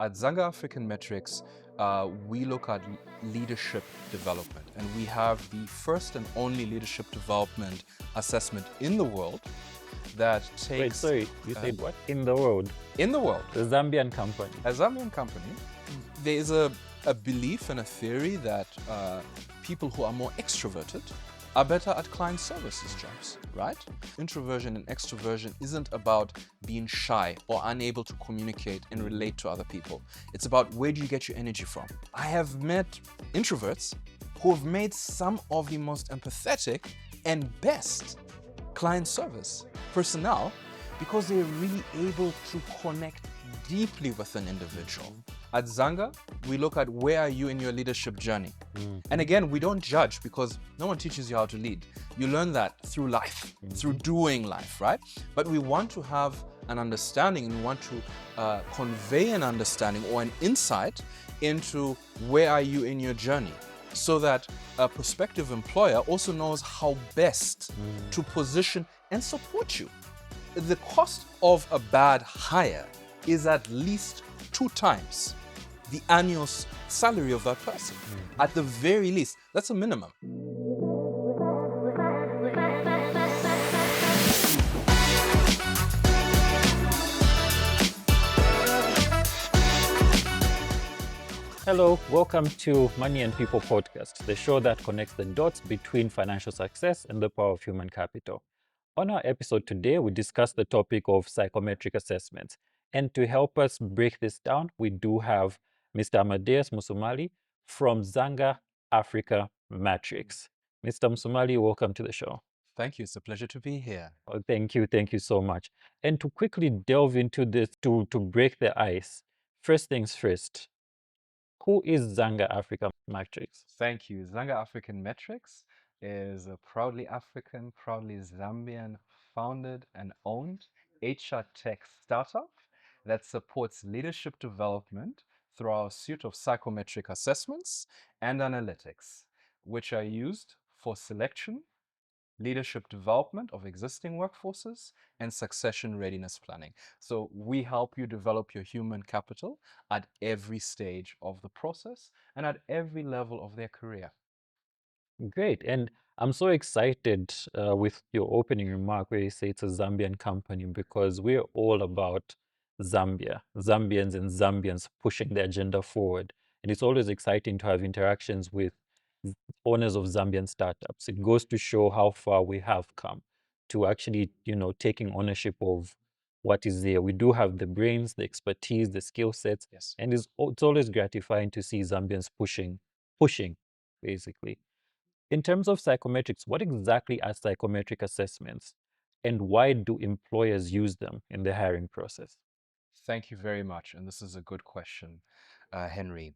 At Zanga African Metrics, we look at leadership development, and we have the first and only leadership development assessment in the world that Wait, takes sorry, you said what? In the world, in the world. the Zambian company. A Zambian company, there is a belief and a theory that people who are more extroverted are better at client services jobs, right? Introversion and extroversion isn't about being shy or unable to communicate and relate to other people. It's about where do you get your energy from? I have met introverts who have made some of the most empathetic and best client service personnel because they're really able to connect deeply with an individual. At Zanga, we look at where are you in your leadership journey. And again, we don't judge because no one teaches you how to lead. You learn that through life, through doing life, right? But we want to have an understanding and we want to convey an understanding or an insight into where are you in your journey so that a prospective employer also knows how best to position and support you. The cost of a bad hire is at least 2 times the annual salary of that person. At the very least, that's a minimum. Hello, welcome to Money and People podcast, the show that connects the dots between financial success and the power of human capital. On our episode today, we discuss the topic of psychometric assessments. And to help us break this down, we do have Mr. Amadeus Musumali from Zanga Africa Metrics. Mr. Musumali, welcome to the show. Thank you. It's a pleasure to be here. Oh, thank you so much. And to quickly delve into this, to break the ice, first things first, who is Zanga Africa Metrics? Thank you. Zanga African Metrics is a proudly African, proudly Zambian founded and owned HR tech startup that supports leadership development through our suite of psychometric assessments and analytics, which are used for selection, leadership development of existing workforces, and succession readiness planning. So we help you develop your human capital at every stage of the process and at every level of their career. Great. And I'm so excited with your opening remark where you say it's a Zambian company because we're all about Zambia, Zambians and Zambians pushing the agenda forward. And it's always exciting to have interactions with owners of Zambian startups. It goes to show how far we have come to actually, taking ownership of what is there. We do have the brains, the expertise, the skill sets, Yes. and it's always gratifying to see Zambians pushing, basically. In terms of psychometrics, what exactly are psychometric assessments and why do employers use them in the hiring process? Thank you very much. And this is a good question, Henry.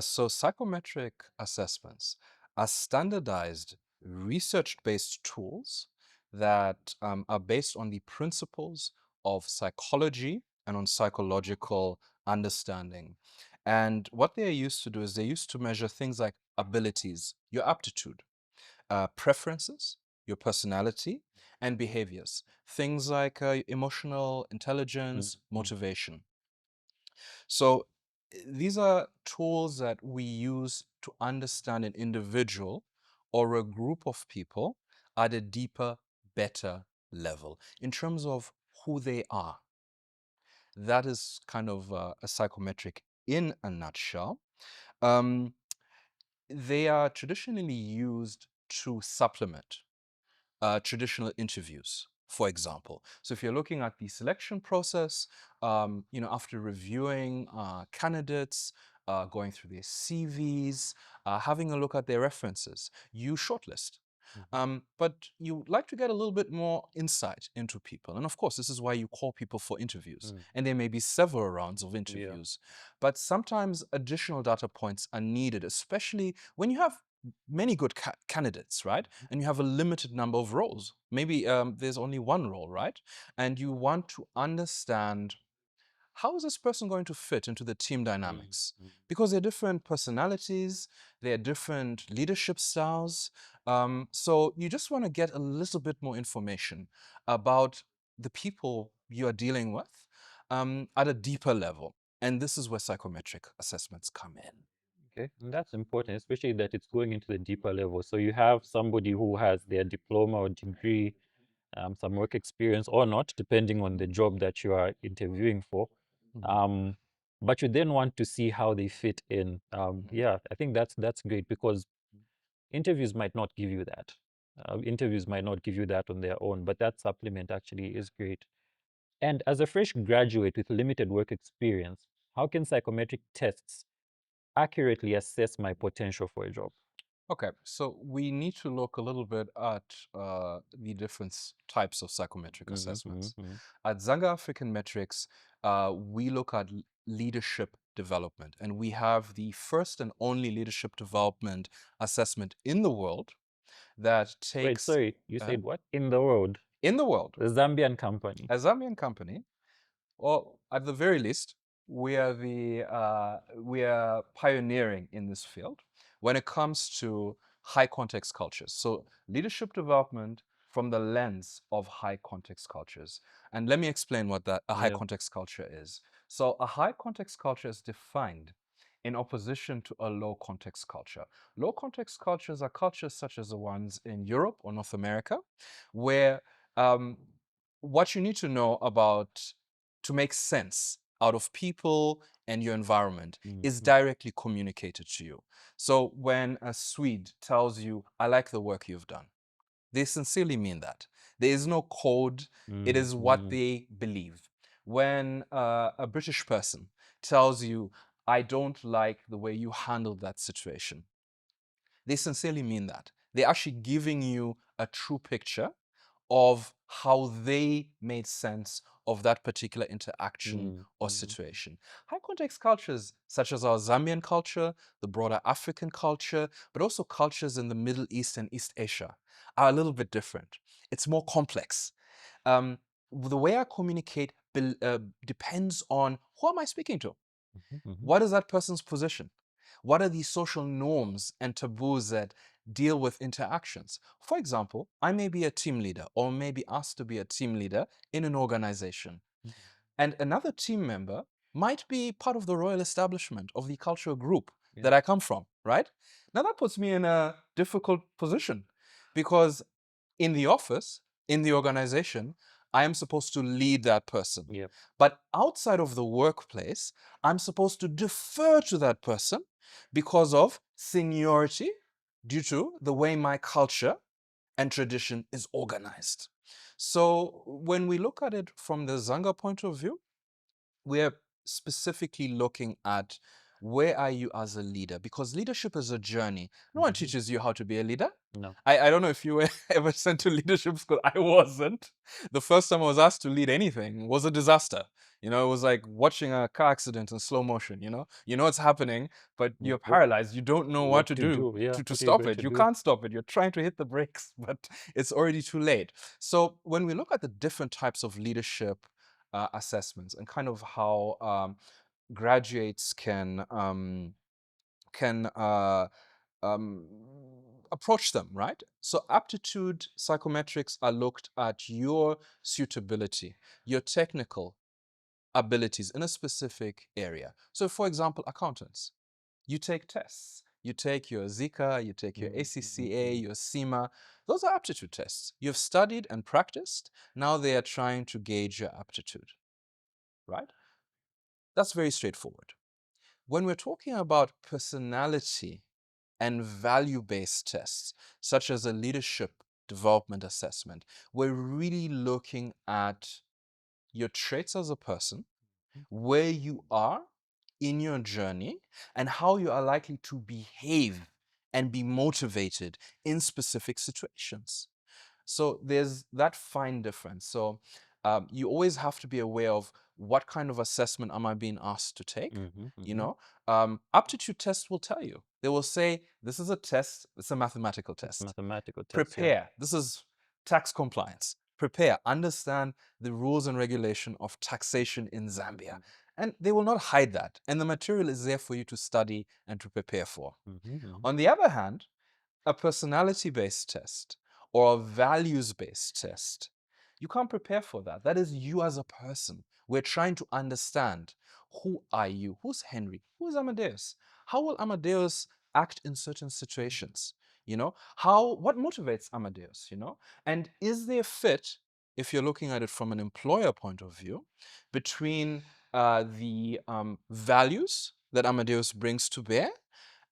So psychometric assessments are standardized research-based tools that are based on the principles of psychology and on psychological understanding. And what they're used to do is they're used to measure things like abilities, your aptitude, preferences, your personality, and behaviors. Things like emotional intelligence, motivation. So these are tools that we use to understand an individual or a group of people at a deeper, better level in terms of who they are. That is kind of a psychometric in a nutshell. Um, they are traditionally used to supplement traditional interviews, for example. So if you're looking at the selection process, after reviewing candidates, going through their CVs, having a look at their references, you shortlist. But you like to get a little bit more insight into people. And of course, this is why you call people for interviews. And there may be several rounds of interviews. But sometimes additional data points are needed, especially when you have many good candidates, right? And you have a limited number of roles. Maybe there's only one role, right? And you want to understand how is this person going to fit into the team dynamics? Because they're different personalities, they're different leadership styles. So you just want to get a little bit more information about the people you are dealing with at a deeper level. And this is where psychometric assessments come in. Okay, and that's important, especially that it's going into the deeper level. So you have somebody who has their diploma or degree, some work experience or not, depending on the job that you are interviewing for. Mhm. But you then want to see how they fit in. Yeah, I think that's great, because interviews might not give you that. Interviews might not give you that on their own, but that supplement actually is great. And as a fresh graduate with limited work experience, how can psychometric tests accurately assess my potential for a job? Okay, so we need to look a little bit at the different types of psychometric assessments. At Zanga African Metrics, we look at leadership development, and we have the first and only leadership development assessment in the world that Wait, takes sorry, you uh, said what? In the world, in the world, the Zambian company. a Zambian company, or at the very least, we are pioneering in this field when it comes to high context cultures. So leadership development from the lens of high context cultures. And let me explain what that a high Yeah. context culture is. So a high context culture is defined in opposition to a low context culture. Low context cultures are cultures such as the ones in Europe or North America, where um, what you need to know about to make sense out of people and your environment is directly communicated to you. So when a Swede tells you, I like the work you've done, they sincerely mean that. There is no code, it is what they believe. When a British person tells you, I don't like the way you handled that situation, they sincerely mean that. They're actually giving you a true picture of how they made sense of that particular interaction or situation. High context cultures, such as our Zambian culture, the broader African culture, but also cultures in the Middle East and East Asia, are a little bit different. It's more complex. The way I communicate depends on who am I speaking to? What is that person's position? What are the social norms and taboos that deal with interactions? For example, I may be a team leader or may be asked to be a team leader in an organization. And another team member might be part of the royal establishment of the cultural group that I come from, right? Now that puts me in a difficult position because in the office, in the organization, I am supposed to lead that person. Yep. But outside of the workplace, I'm supposed to defer to that person because of seniority due to the way my culture and tradition is organized. So when we look at it from the Zanga point of view, we're specifically looking at where are you as a leader? Because leadership is a journey. No one teaches you how to be a leader. No. I don't know if you were ever sent to leadership school. I wasn't. The first time I was asked to lead anything was a disaster. You know, it was like watching a car accident in slow motion, you know it's happening, but you're paralyzed. You don't know what What to to do do? Yeah, to what are you stop going it. to You do? can't stop it. You're trying to hit the brakes, but it's already too late. So when we look at the different types of leadership assessments and kind of how graduates can um, approach them, right? So aptitude psychometrics are looked at your suitability, your technical abilities in a specific area. So for example, accountants, you take tests. You take your Zika, you take your ACCA, your CIMA. Those are aptitude tests. You've studied and practiced. Now they are trying to gauge your aptitude, right? That's very straightforward. When we're talking about personality and value-based tests, such as a leadership development assessment, we're really looking at your traits as a person, where you are in your journey, and how you are likely to behave and be motivated in specific situations. So there's that fine difference. So you always have to be aware of what kind of assessment am I being asked to take. You know, aptitude tests will tell you. They will say, this is a test, it's a mathematical It's test. mathematical test, yeah. Prepare. This is tax compliance. Prepare. Understand the rules and regulation of taxation in Zambia. And they will not hide that. And the material is there for you to study and to prepare for. On the other hand, a personality-based test or a values-based test, you can't prepare for that. That is you as a person. We're trying to understand Who are you? Who's Henry? Who's Amadeus? How will Amadeus act in certain situations? What motivates Amadeus? And is there fit, if you're looking at it from an employer point of view, between the values that Amadeus brings to bear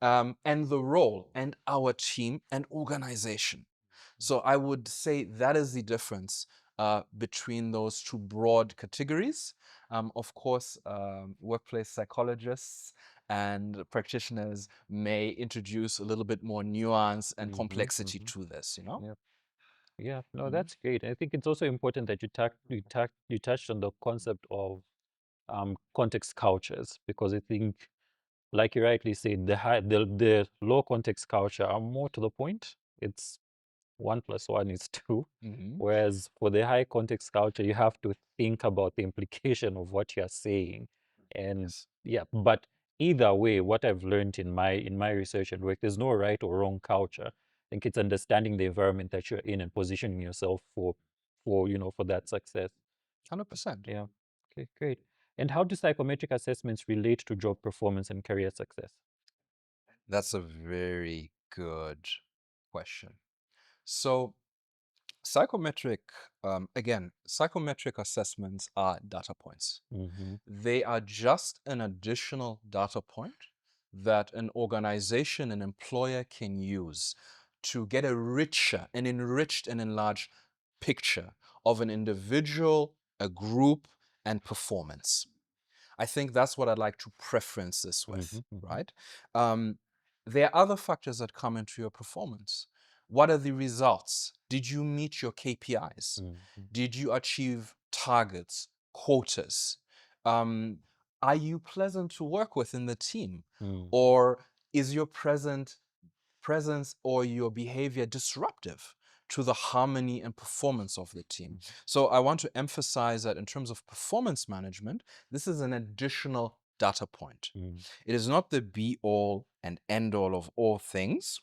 and the role and our team and organization? So I would say that is the difference between those two broad categories. Of course, workplace psychologists and practitioners may introduce a little bit more nuance and complexity to this. Yeah. Yeah, no, Mhm. that's great. I think it's also important that you touched on the concept of context cultures, because I think, like you rightly said, the low context culture are more to the point. It's 1 + 1 is 2. Mhm. Whereas for the high context culture, you have to think about the implication of what you're saying. And Yes, yeah, but either way, what I've learned in my research and work, there's no right or wrong culture. I think it's understanding the environment that you're in and positioning yourself for that success. 100%. Yeah. Okay, great. And how do psychometric assessments relate to job performance and career success? That's a very good question. So, psychometric, psychometric assessments are data points. Mm-hmm. They are just an additional data point that an organization, an employer can use to get a richer, an enriched and enlarged picture of an individual, a group, and performance. I think that's what I'd like to preference this Mm-hmm. with, Mm-hmm. right? Um, there are other factors that come into your performance. What are the results? Did you meet your KPIs? Mm-hmm. Did you achieve targets, quotas? Um, are you pleasant to work with in the team? Mm-hmm. Or is your presence or your behavior disruptive to the harmony and performance of the team? So I want to emphasize that in terms of performance management, this is an additional data point. Mm-hmm. It is not the be all and end all of all things.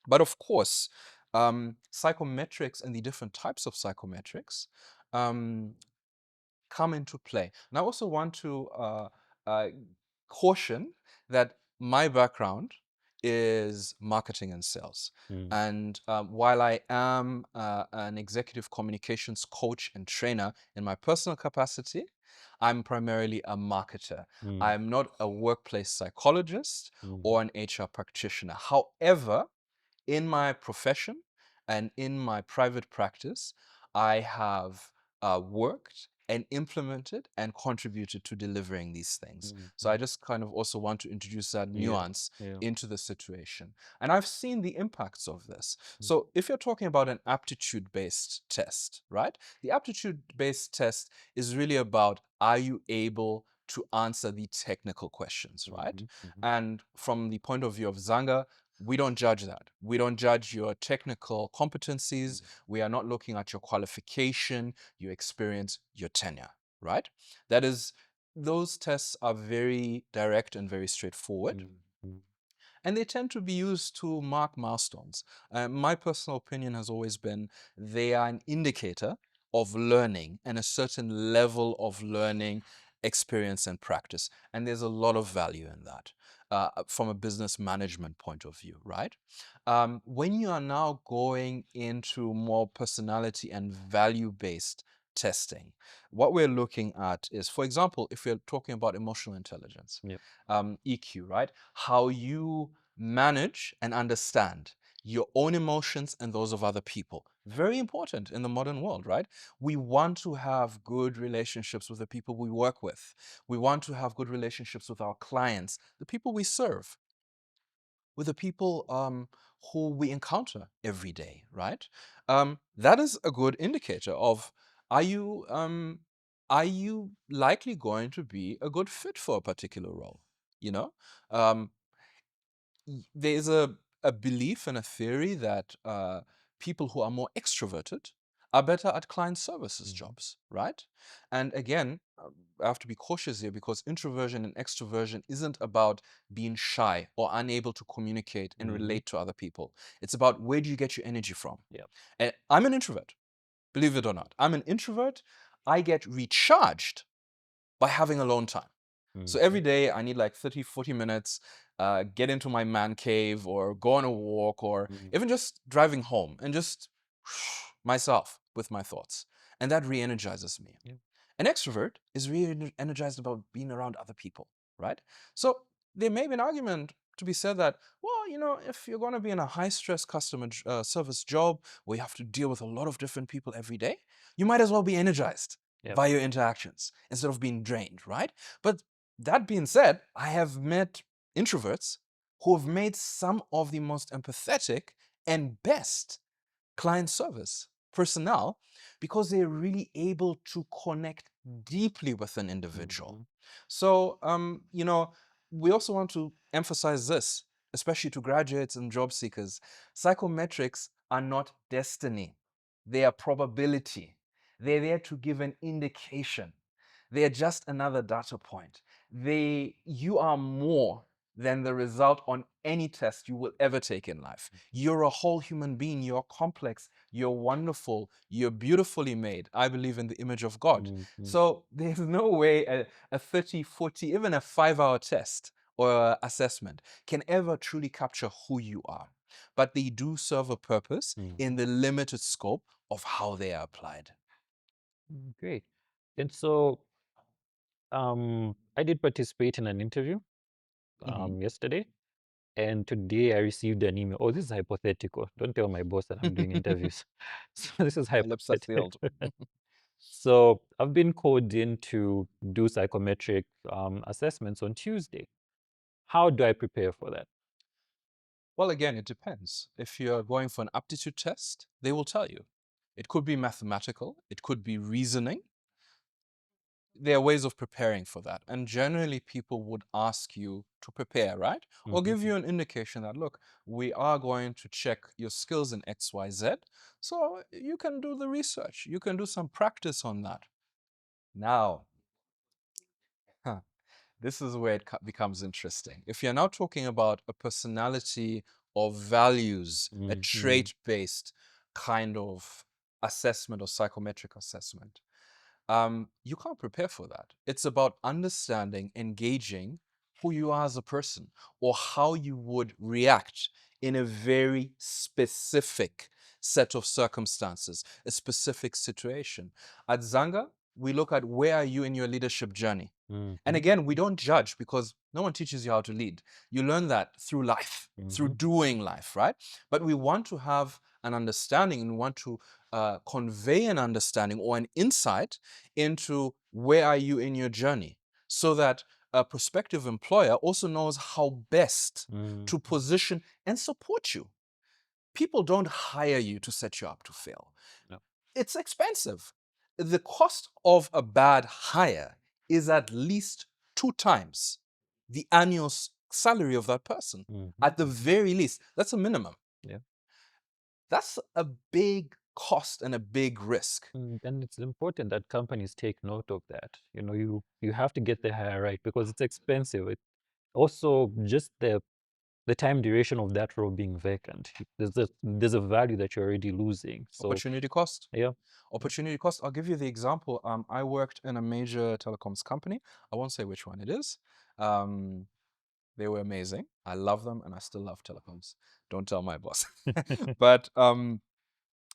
But of course, psychometrics and the different types of psychometrics um, come into play. And I also want to uh, caution that my background is marketing and sales. Mm-hmm. And while I am an executive communications coach and trainer in my personal capacity, I'm primarily a marketer. Mm-hmm. I'm not a workplace psychologist Mm-hmm. or an HR practitioner. However, in my profession and in my private practice, I have worked and implemented and contributed to delivering these things. So Mm-hmm. I just kind of also want to introduce that Yeah. nuance Yeah. into the situation. And I've seen the impacts of this. So if you're talking about an aptitude-based test, right? The aptitude-based test is really about, are you able to answer the technical questions, right? Mm-hmm. Mm-hmm. And from the point of view of Zanga, we don't judge that. We don't judge your technical competencies. We are not looking at your qualification, your experience, your tenure, right? That is, those tests are very direct and very straightforward, Mm-hmm. and they tend to be used to mark milestones. My personal opinion has always been they are an indicator of learning and a certain level of learning, experience, and practice. And there's a lot of value in that from a business management point of view, right? When you are now going into more personality and value based testing, what we're looking at is, for example, if we're talking about emotional intelligence, Yep. EQ, right? How you manage and understand your own emotions and those of other people. Very important in the modern world, right? We want to have good relationships with the people we work with. We want to have good relationships with our clients, the people we serve, with the people who we encounter every day, right? That is a good indicator of, are you um, are you likely going to be a good fit for a particular role? You know, um, there's a belief and a theory that people who are more extroverted are better at client services Mm-hmm. jobs, right? And again, I have to be cautious here because introversion and extroversion isn't about being shy or unable to communicate and Mm-hmm. relate to other people. It's about, where do you get your energy from? Yep. And I'm an introvert, believe it or not. I'm an introvert. I get recharged by having alone time. So every Mhm. day I need like 30, 40 minutes, get into my man cave or go on a walk or Mm. even just driving home and just myself with my thoughts. And that re-energizes me. Yeah. An extrovert is really energized about being around other people, right? So there may be an argument to be said that, well, if you're going to be in a high stress customer service job where you have to deal with a lot of different people every day, you might as well be energized Yep. by your interactions instead of being drained, right? But that being said, I have met introverts who have made some of the most empathetic and best client service personnel because they're really able to connect deeply with an individual. Mhm. So, we also want to emphasize this, especially to graduates and job seekers. Psychometrics are not destiny, they are probability. They're there to give an indication. They are just another data point. You are more than the result on any test you will ever take in life. You're a whole human being. You're complex. You're wonderful. You're beautifully made. I believe in the image of God. Mhm. So there's no way a 30, 40, even a 5-hour test or assessment can ever truly capture who you are. But they do serve a purpose in Mhm. the limited scope of how they are applied. Great. And so I did participate in an interview Mhm. yesterday, and today I received an email. Oh, this is hypothetical. Don't tell my boss that I'm doing interviews. So this is My lips are hypothetical. sealed. So I've been called in to do psychometric assessments on Tuesday. How do I prepare for that? Well, again, it depends. If you're going for an aptitude test, they will tell you. It could be mathematical, it could be reasoning. There are ways of preparing for that. And generally, people would ask you to prepare, right? Or give Mhm. you an indication that, look, we are going to check your skills in XYZ. So you can do the research, you can do some practice on that. Now, huh, this is where it becomes interesting. If you're now talking about a personality or values, a Mhm. trait-based kind of assessment or psychometric assessment, you can't prepare for that. It's about understanding, engaging who you are as a person or how you would react in a very specific set of circumstances, a specific situation. At Zanga, we look at where are you in your leadership journey. And Mhm. again, we don't judge because no one teaches you how to lead. You learn that through life, through Mhm. doing life, right? But we want to have an understanding and we want to convey an understanding or an insight into where are you in your journey so that a prospective employer also knows how best to Mhm. position and support you. People don't hire you to set you up to fail. No. It's expensive. The cost of a bad hire is at least 2 times the annual salary of that person. Mhm. At the very least, that's a minimum. Yeah. That's a big cost and a big risk. And it's important that companies take note of that. You have to get the hire right because it's expensive. Also, just the time duration of that role being vacant. There's a value that you're already losing. So Opportunity cost. yeah. Yeah. Opportunity cost. I'll give you the example. I worked in a major telecoms company. I won't say which one it is. Um, they were amazing. I love them, and I still love telecoms. Don't tell my boss. But I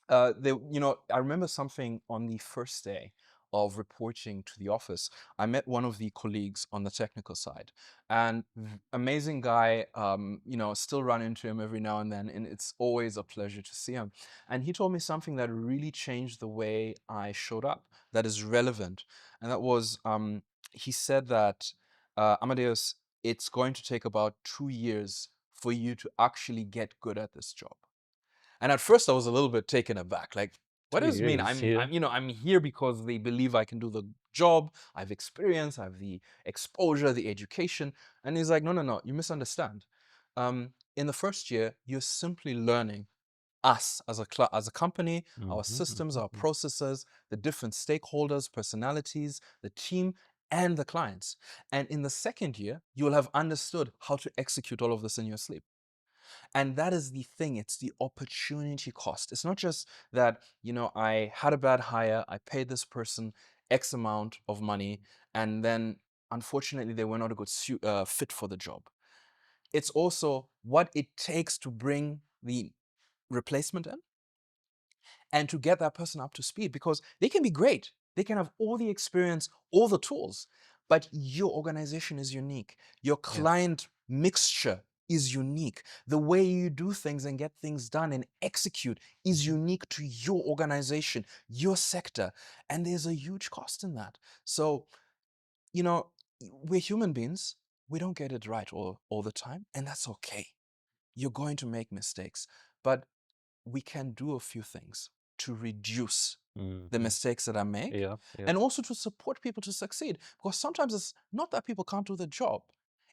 remember something on the first day of reporting to the office. I met one of the colleagues on the technical side, and amazing guy. Still run into him every now and then, and it's always a pleasure to see him. And he told me something that really changed the way I showed up. That is relevant, and that was he said that Amadeus, it's going to take about 2 years for you to actually get good at this job. And at first I was a little bit taken aback. Like, what two does it mean? years here. I'm here because they believe I can do the job. I have experience, I have the exposure, the education. And he's like, no, no, no, you misunderstand. In the first year, you're simply learning us as a company, our Mhm. systems, our Mhm. processes, the different stakeholders, personalities, the team, and the clients. And in the second year, you will have understood how to execute all of this in your sleep. And that is the thing. It's the opportunity cost. It's not just that, I had a bad hire, I paid this person X amount of money, and then unfortunately they were not a good fit for the job. It's also what it takes to bring the replacement in and to get that person up to speed, because they can be great. They can have all the experience, all the tools, but your organization is unique. Your Yeah. client mixture is unique. The way you do things and get things done and execute is Mhm. unique to your organization, your sector. And there's a huge cost in that. So, you know, we're human beings. We don't get it right all the time, and that's okay. You're going to make mistakes, but we can do a few things to reduce the Mhm. mistakes that I make, Yeah. Yeah. and also to support people to succeed. Because sometimes it's not that people can't do the job,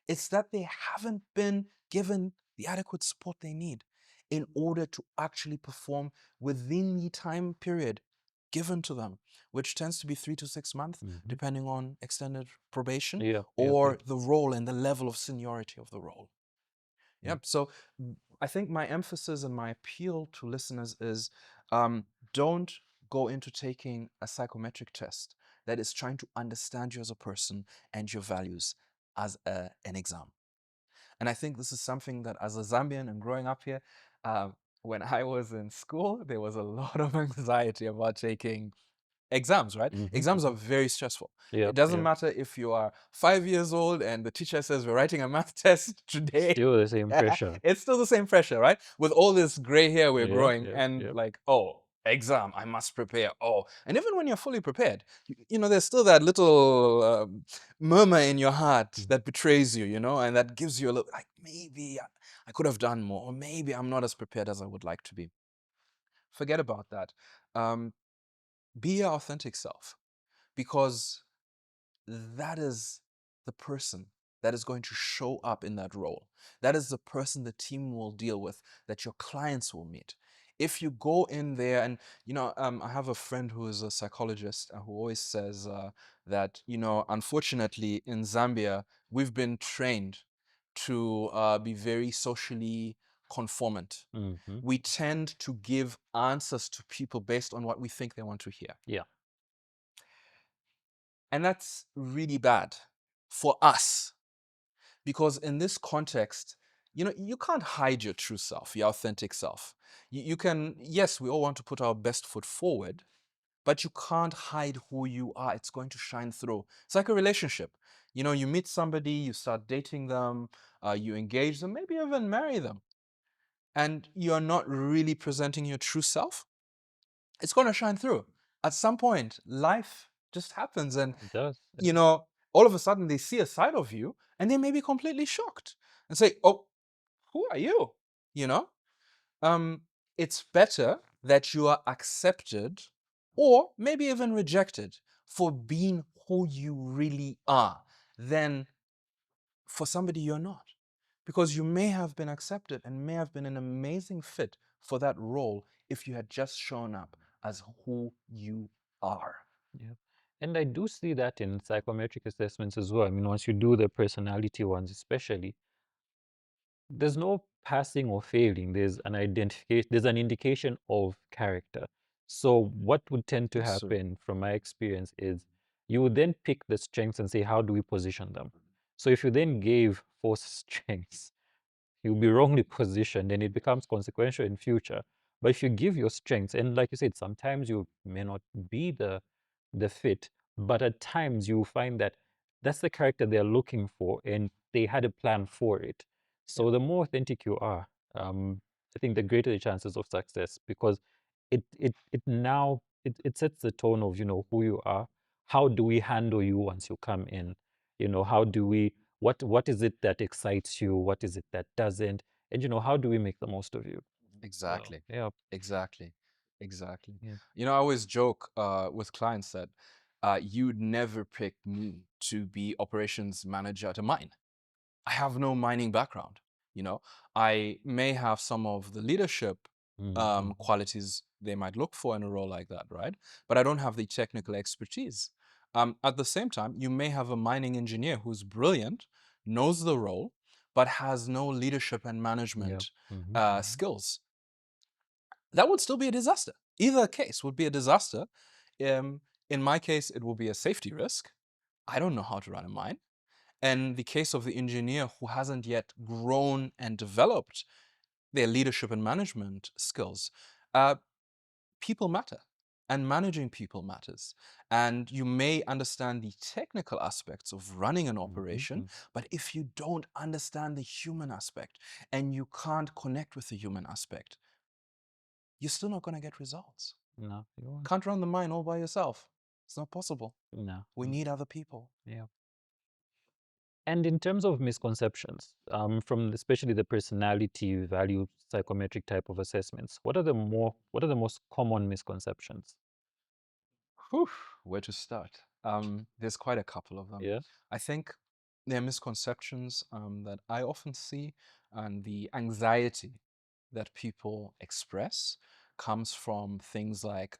it's that they haven't been given the adequate support they need in order to actually perform within the time period given to them, which tends to be 3 to 6 months, Mhm. depending on extended probation Yeah. Yeah. Yeah. or the role and the level of seniority of the role. Yeah. Yep. So I think my emphasis and my appeal to listeners is don't go into taking a psychometric test that is trying to understand you as a person and your values as an exam. And I think this is something that, as a Zambian and growing up here, when I was in school, there was a lot of anxiety about taking exams, right? Mhm. Exams are Mhm. very stressful. Yeah. It doesn't Yeah. matter if you are 5 years old and the teacher says we're writing a math test today. Still the same pressure. It's still the same pressure, right? With all this gray hair we're Yeah. growing, Yeah. and Yeah. like, oh, exam, I must prepare. Oh, and even when you're fully prepared, there's still that little murmur in your heart Mhm. that betrays you, and that gives you a little, like, maybe I could have done more, or maybe I'm not as prepared as I would like to be. Forget about that. Um, be your authentic self, because that is the person that is going to show up in that role. That is the person the team will deal with, that your clients will meet. If you go in there and, I have a friend who is a psychologist who always says that, unfortunately in Zambia, we've been trained to be very socially conformant. Mhm. We tend to give answers to people based on what we think they want to hear. Yeah. And that's really bad for us, because in this context, you can't hide your true self, your authentic self. You can, yes, we all want to put our best foot forward, but you can't hide who you are. It's going to shine through. It's like a relationship. You meet somebody, you start dating them, you engage them, maybe even marry them, and you're not really presenting your true self. It's going to shine through. At some point, life just happens, and It does. all of a sudden they see a side of you and they may be completely shocked and say, "Oh, who are you?" You know, um, it's better that you are accepted or maybe even rejected for being who you really are than for somebody you're not. Because you may have been accepted and may have been an amazing fit for that role if you had just shown up as who you are. Yeah. And I do see that in psychometric assessments as well. I mean, once you do the personality ones, especially, there's no passing or failing. There's an indication of character. So what would tend to Yes, sir. happen from my experience is you would then pick the strengths and say, how do we position them? So if you then gave 4 strengths, you'll be wrongly positioned and it becomes consequential in future. But if you give your strengths, and like you said, sometimes you may not be the fit, but at times you find that that's the character they're looking for and they had a plan for it. Yeah, So the more authentic you are, I think the greater the chances of success, because it sets the tone of who you are. How do we handle you once you come in? How do we what is it that excites you? What is it that doesn't? And how do we make the most of you? So exactly. yeah, Exactly. Exactly. yeah. I always joke with clients that you'd never pick me to be operations manager at a mine. I have no mining background. You know, I may have some of the leadership Mm-hmm. qualities they might look for in a role like that, right? But I don't have the technical expertise. At the same time, you may have a mining engineer who's brilliant, knows the role, but has no leadership and Yeah. management Mm-hmm. Mm-hmm. skills. That would still be a disaster. Either case would be a disaster. Um, in my case, it will be a safety risk. I don't know how to run a mine. And the case of the engineer who hasn't yet grown and developed their leadership and management skills, people matter, and managing people matters. And you may understand the technical aspects of running an operation, but if you don't understand the human aspect and you can't connect with the human aspect, you're still not going to get results. No, you won't. Can't run the mine all by yourself. It's not possible. No. We need other people. Yeah. And in terms of misconceptions, from especially the personality value psychometric type of assessments, what are the most common misconceptions? Whew, where to start? There's quite a couple of them. Yeah. I think there are misconceptions that I often see, and the anxiety that people express comes from things like,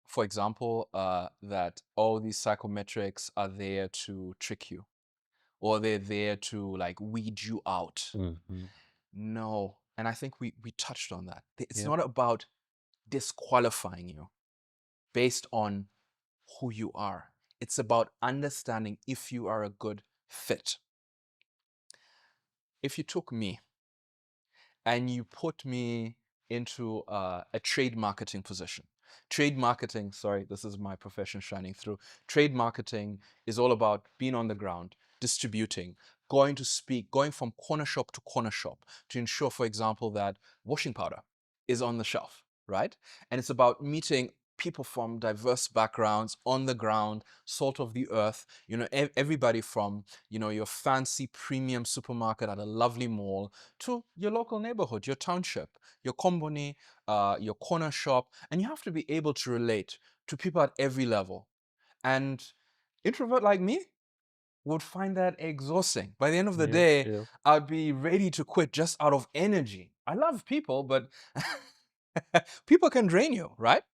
for example, that all these psychometrics are there to trick you, or they're there to like weed you out. No, and I think we touched on that. It's Yeah. not about disqualifying you based on who you are. It's about understanding if you are a good fit. If you took me and you put me into a trade marketing position. Trade marketing, sorry, this is my profession shining through. Trade marketing is all about being on the ground, distributing, going to speak, going from corner shop to corner shop to ensure, for example, that washing powder is on the shelf, right? And it's about meeting people from diverse backgrounds on the ground, salt of the earth, everybody from, your fancy premium supermarket at a lovely mall to your local neighborhood, your township, your company, your corner shop, and you have to be able to relate to people at every level. And introvert like me would find that exhausting. By the end of the Yeah. day, Yeah. I'd be ready to quit just out of energy. I love people, but people can drain you, right?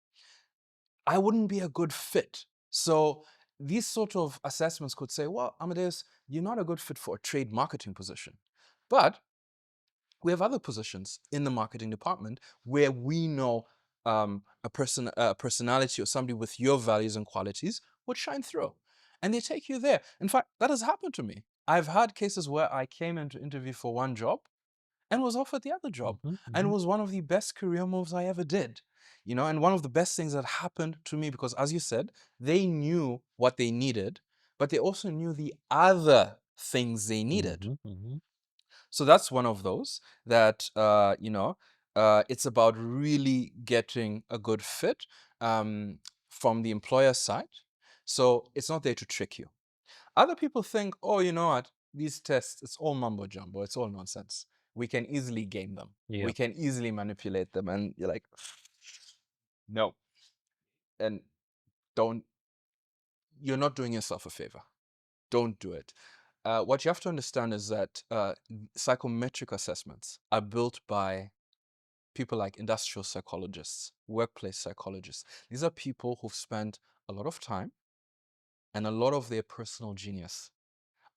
I wouldn't be a good fit. So these sort of assessments could say, well, Amadeus, you're not a good fit for a trade marketing position. But we have other positions in the marketing department where we know a personality or somebody with your values and qualities would shine through, and they take you there. In fact, that has happened to me. I've had cases where I came in to interview for one job and was offered the other job, and it was one of the best career moves I ever did. And one of the best things that happened to me, because as you said, they knew what they needed, but they also knew the other things they needed. So that's one of those that, it's about really getting a good fit from the employer side. So it's not there to trick you. Other people think, oh, you know what? These tests, it's all mumbo jumbo. It's all nonsense. We can easily game them. Yeah. We can easily manipulate them. And you're like, no. And you're not doing yourself a favor. Don't do it. What you have to understand is that psychometric assessments are built by people like industrial psychologists, workplace psychologists. These are people who've spent a lot of time and a lot of their personal genius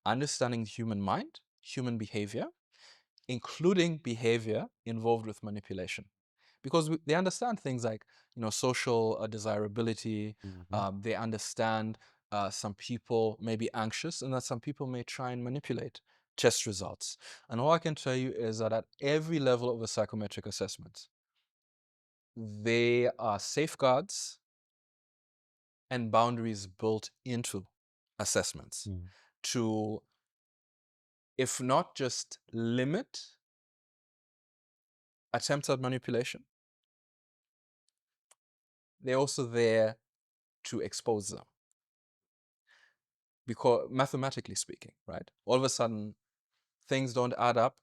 understanding the human mind, human behavior, including behavior involved with manipulation. Because they understand things like, social desirability. They understand some people may be anxious and that some people may try and manipulate test results. And all I can tell you is that at every level of a psychometric assessment, there are safeguards and boundaries built into assessments to, if not just limit attempts at manipulation, they're also there to expose them. Because mathematically speaking, right? All of a sudden, things don't add up.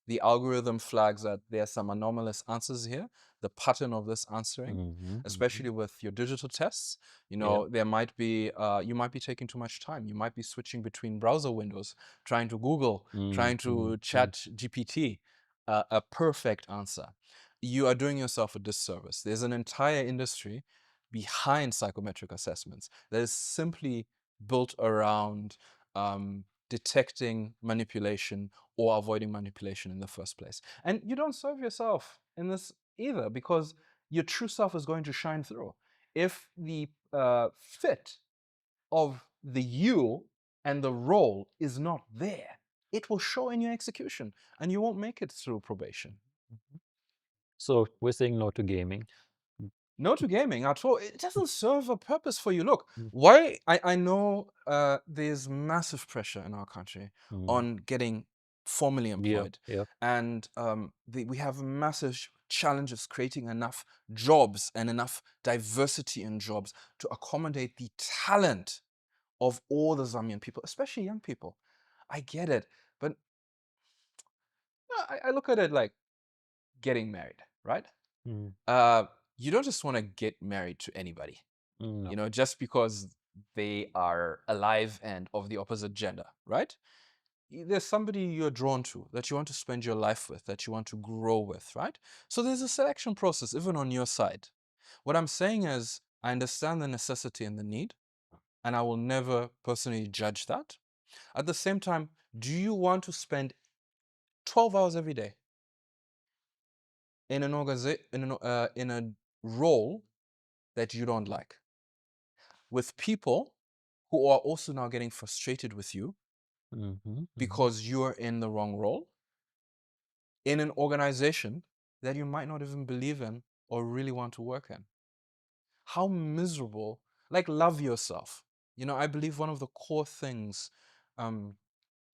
The algorithm flags that there are some anomalous answers here. The pattern of this answering, especially with your digital tests, there might be, you might be taking too much time. You might be switching between browser windows, trying to Google, trying to chat GPT a perfect answer. You are doing yourself a disservice. There's an entire industry behind psychometric assessments that is simply built around detecting manipulation or avoiding manipulation in the first place. And you don't serve yourself in this either, because your true self is going to shine through. If the fit of the you and the role is not there, it will show in your execution and you won't make it through probation. So we're saying no to gaming. No to gaming at all. It doesn't serve a purpose for you. Look, Mm, why I know there's massive pressure in our country mm. on getting formally Yeah, employed, yeah. and we have massive challenges creating enough jobs and enough diversity in jobs to accommodate the talent of all the Zambian people, especially young people. I get it, but I look at it like getting married, right? Mm, Uh, you don't just want to get married to anybody, no. just because they are alive and of the opposite gender, right? There's somebody you're drawn to that you want to spend your life with, that you want to grow with, right? So there's a selection process, even on your side. What I'm saying is, I understand the necessity and the need, and I will never personally judge that. At the same time, do you want to spend 12 hours every day in an in a role that you don't like, with people who are also now getting frustrated with you because you're in the wrong role, in an organization that you might not even believe in or really want to work in? How miserable. Like, love yourself. I believe one of the core things um,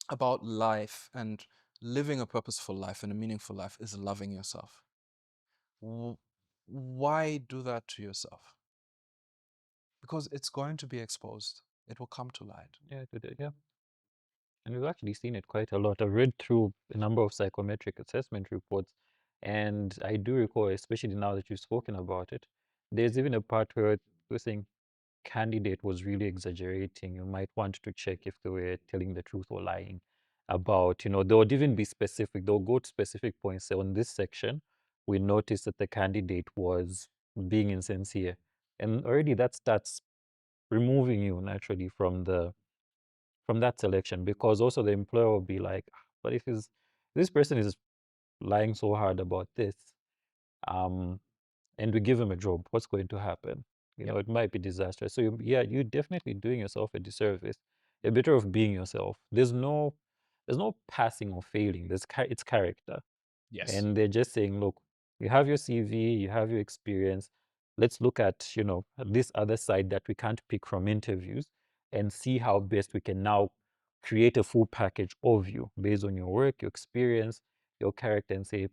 about life and living a purposeful life and a meaningful life is loving yourself. Why do that to yourself? Because it's going to be exposed. It will come to light. Yeah, yeah. And we've actually seen it quite a lot. I've read through a number of psychometric assessment reports, and I do recall, especially now that you've spoken about it, there's even a part where we're saying candidate was really exaggerating. You might want to check if they were telling the truth or lying about, they would even be specific. They'll go to specific points. So on this section, we noticed that the candidate was being insincere. And already that starts removing you naturally from that selection, because also the employer will be like, "Ah, but if this person is lying so hard about this, um, and we give him a job, what's going to happen? Yep. It might be disastrous." So yeah, you're definitely doing yourself a disservice. You're better off being yourself. There's no passing or failing. It's character. Yes. And they're just saying, look, you have your CV, you have your experience. Let's look at, this other side that we can't pick from interviews, and see how best we can now create a full package of you based on your work, your experience, your character, and say,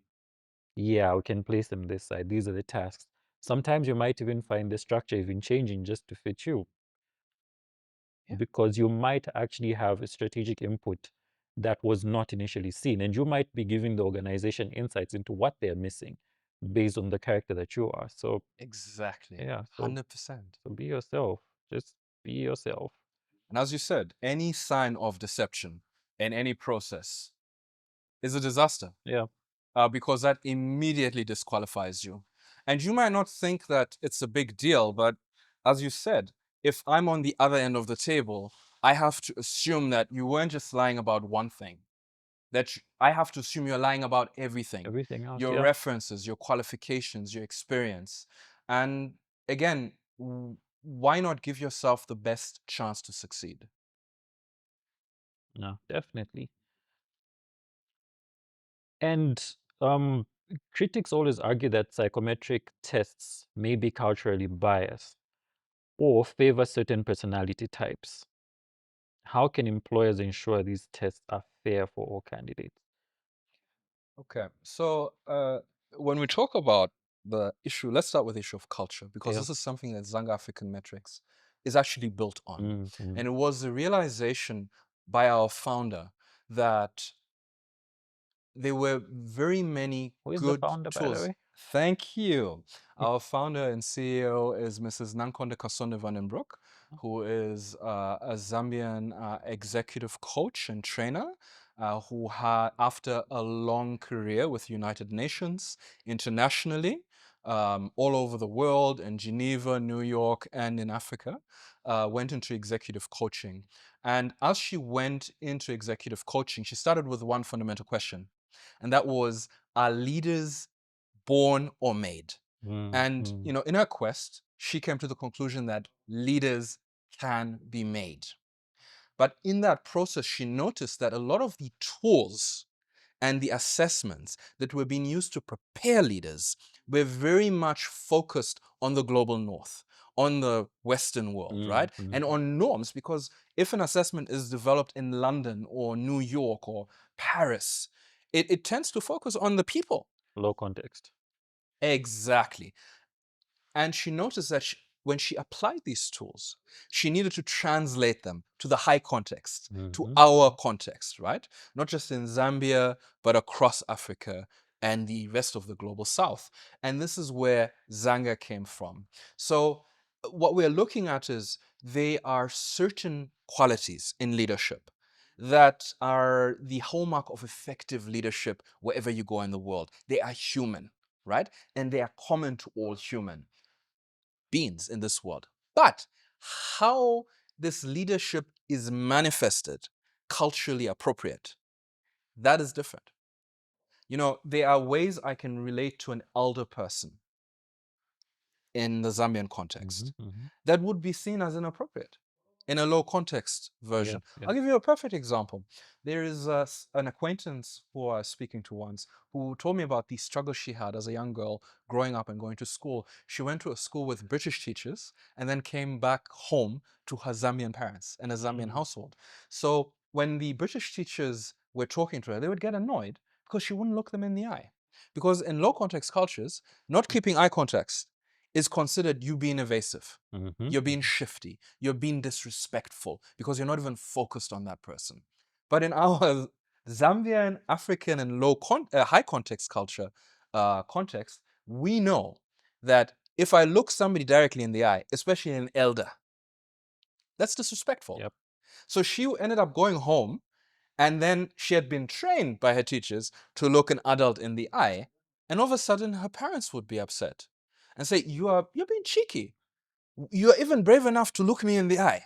yeah, we can place them this side. These are the tasks. Sometimes you might even find the structure even changing just to fit you, Yeah. because you might actually have a strategic input that was not initially seen, and you might be giving the organization insights into what they're missing based on the character that you are. So Exactly. yeah, so 100%. so be yourself. Just be yourself. And as you said, any sign of deception in any process is a disaster, Yeah, because that immediately disqualifies you. And you might not think that it's a big deal, but as you said, if I'm on the other end of the table, I have to assume that you weren't just lying about one thing, I have to assume you're lying about everything, everything else. your Yeah, references, your qualifications, your experience. And again, why not give yourself the best chance to succeed? no, definitely. And um, critics always argue that psychometric tests may be culturally biased or favor certain personality types. How can employers ensure these tests are fair for all candidates? Okay, so when we talk about the issue, let's start with the issue of culture, because Yeah. this is something that Zanga African Metrics is actually built on. Mm-hmm. And it was the realization by our founder that there were very many Who is the good founder, by the tools. way? Thank you. Our founder and CEO is Mrs. Nankonde Kasonde van den Broek, who is a Zambian executive coach and trainer, who had, after a long career with United Nations internationally, all over the world, in Geneva, New York, and in Africa, went into executive coaching. And as she went into executive coaching, she started with one fundamental question, and that was, are leaders born or made? And, Mm-hmm. in her quest, she came to the conclusion that leaders can be made. But in that process, she noticed that a lot of the tools and the assessments that were being used to prepare leaders were very much focused on the global north, on the Western world, right? And on norms, because if an assessment is developed in London or New York or Paris, it tends to focus on the people. Low context. Exactly. And she noticed that when she applied these tools, she needed to translate them to the high context, to our context, right? Not just in Zambia, but across Africa and the rest of the global south. And this is where Zanga came from. So what we're looking at is there are certain qualities in leadership that are the hallmark of effective leadership wherever you go in the world. They are human, right? And they are common to all human beings in this world. But how this leadership is manifested culturally appropriate, that is different. You know, there are ways I can relate to an elder person in the Zambian context that would be seen as inappropriate in a low context version. I'll give you a perfect example. There is an acquaintance who I was speaking to once who told me about the struggle she had as a young girl growing up and going to school. She went to a school with British teachers and then came back home to her Zambian parents and a Zambian household. So when the British teachers were talking to her, they would get annoyed because she wouldn't look them in the eye. Because in low context cultures, not keeping eye contact is considered you being evasive. You're being shifty. You're being disrespectful because you're not even focused on that person. But in our Zambian, African, and high context culture context, we know that if I look somebody directly in the eye, especially an elder, that's disrespectful. So she ended up going home, and then she had been trained by her teachers to look an adult in the eye, and all of a sudden her parents would be upset and say, you're being cheeky. You're even brave enough to look me in the eye.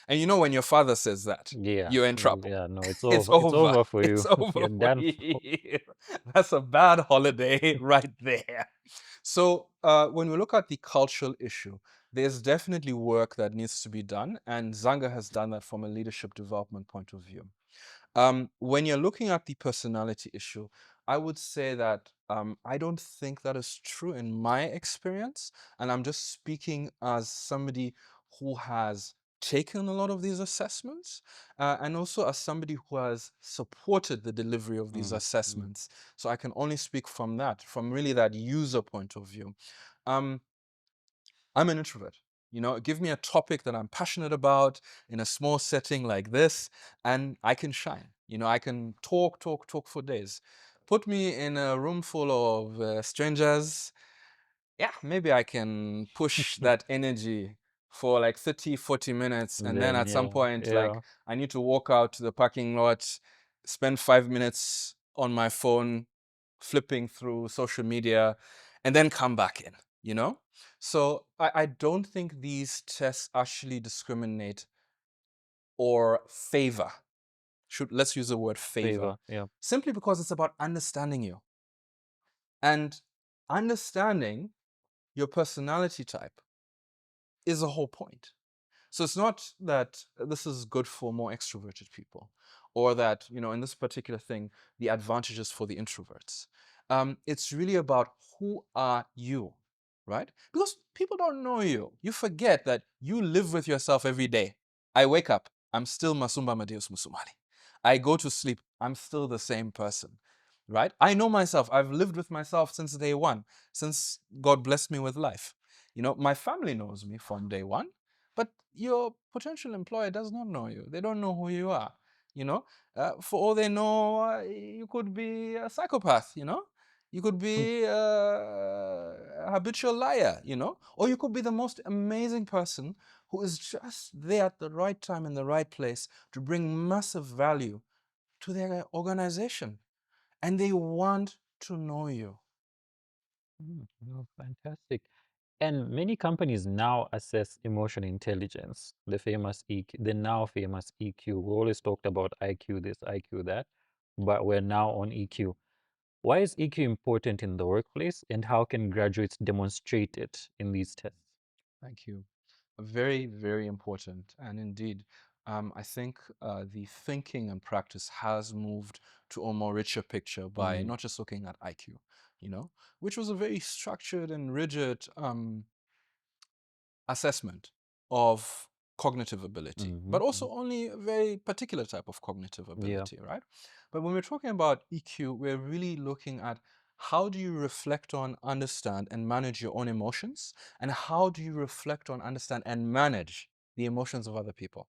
And you know, when your father says that, you're in trouble. No, it's It's over. It's over. over for It's you. over You're for done. you. That's a bad holiday right there. So when we look at the cultural issue, there's definitely work that needs to be done. And Zanga has done that from a leadership development point of view. When you're looking at the personality issue, I would say that I don't think that is true in my experience. And I'm just speaking as somebody who has taken a lot of these assessments and also as somebody who has supported the delivery of these assessments. So I can only speak from that, from really that user point of view. Um, I'm an introvert. You know, give me a topic that I'm passionate about in a small setting like this, and I can shine. You know, I can talk for days. Put me in a room full of strangers. Yeah, maybe I can push that energy for like 30, 40 minutes. And then Then at some point, like, I need to walk out to the parking lot, spend 5 minutes on my phone, flipping through social media, and then come back in, you know? So I don't think these tests actually discriminate or favor. Let's use the word favor. Simply because it's about understanding you. And understanding your personality type is the whole point. So it's not that this is good for more extroverted people or that, you know, in this particular thing, the advantage is for the introverts. It's really about who are you, right? Because people don't know you. You forget that you live with yourself every day. I wake up, I'm still Masumba Amadeus Musumali. I go to sleep, I'm still the same person, right? I know myself. I've lived with myself since day one, since God blessed me with life. You know, my family knows me from day one. But your potential employer does not know you. They don't know who you are. You know, for all they know, you could be a psychopath. You know, you could be a habitual liar. You know, or you could be the most amazing person who is just there at the right time in the right place to bring massive value to their organization, and they want to know you. Fantastic. And many companies now assess emotional intelligence, the famous EQ, the now famous EQ. We always talked about IQ this, IQ that, but we're now on EQ. Why is EQ important in the workplace, and how can graduates demonstrate it in these tests? Thank you. Very, very important. And indeed, I think the thinking and practice has moved to a more richer picture by not just looking at IQ, which was a very structured and rigid assessment of cognitive ability, but also only a very particular type of cognitive Yeah. ability, right? But when we're talking about EQ, we're really looking at how do you reflect on, understand, and manage your own emotions, and how do you reflect on, understand, and manage the emotions of other people.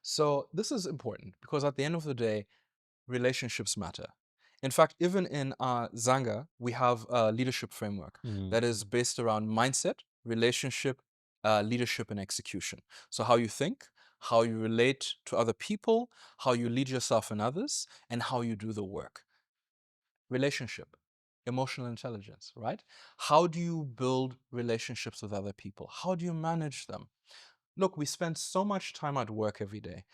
So this is important because at the end of the day, relationships matter. In fact, even in Zanga, we have a leadership framework that is based around mindset, relationship, leadership, and execution. So how you think, how you relate to other people, how you lead yourself and others, and how you do the work. Relationship, emotional intelligence, right? How do you build relationships with other people? How do you manage them? Look, we spend so much time at work every day.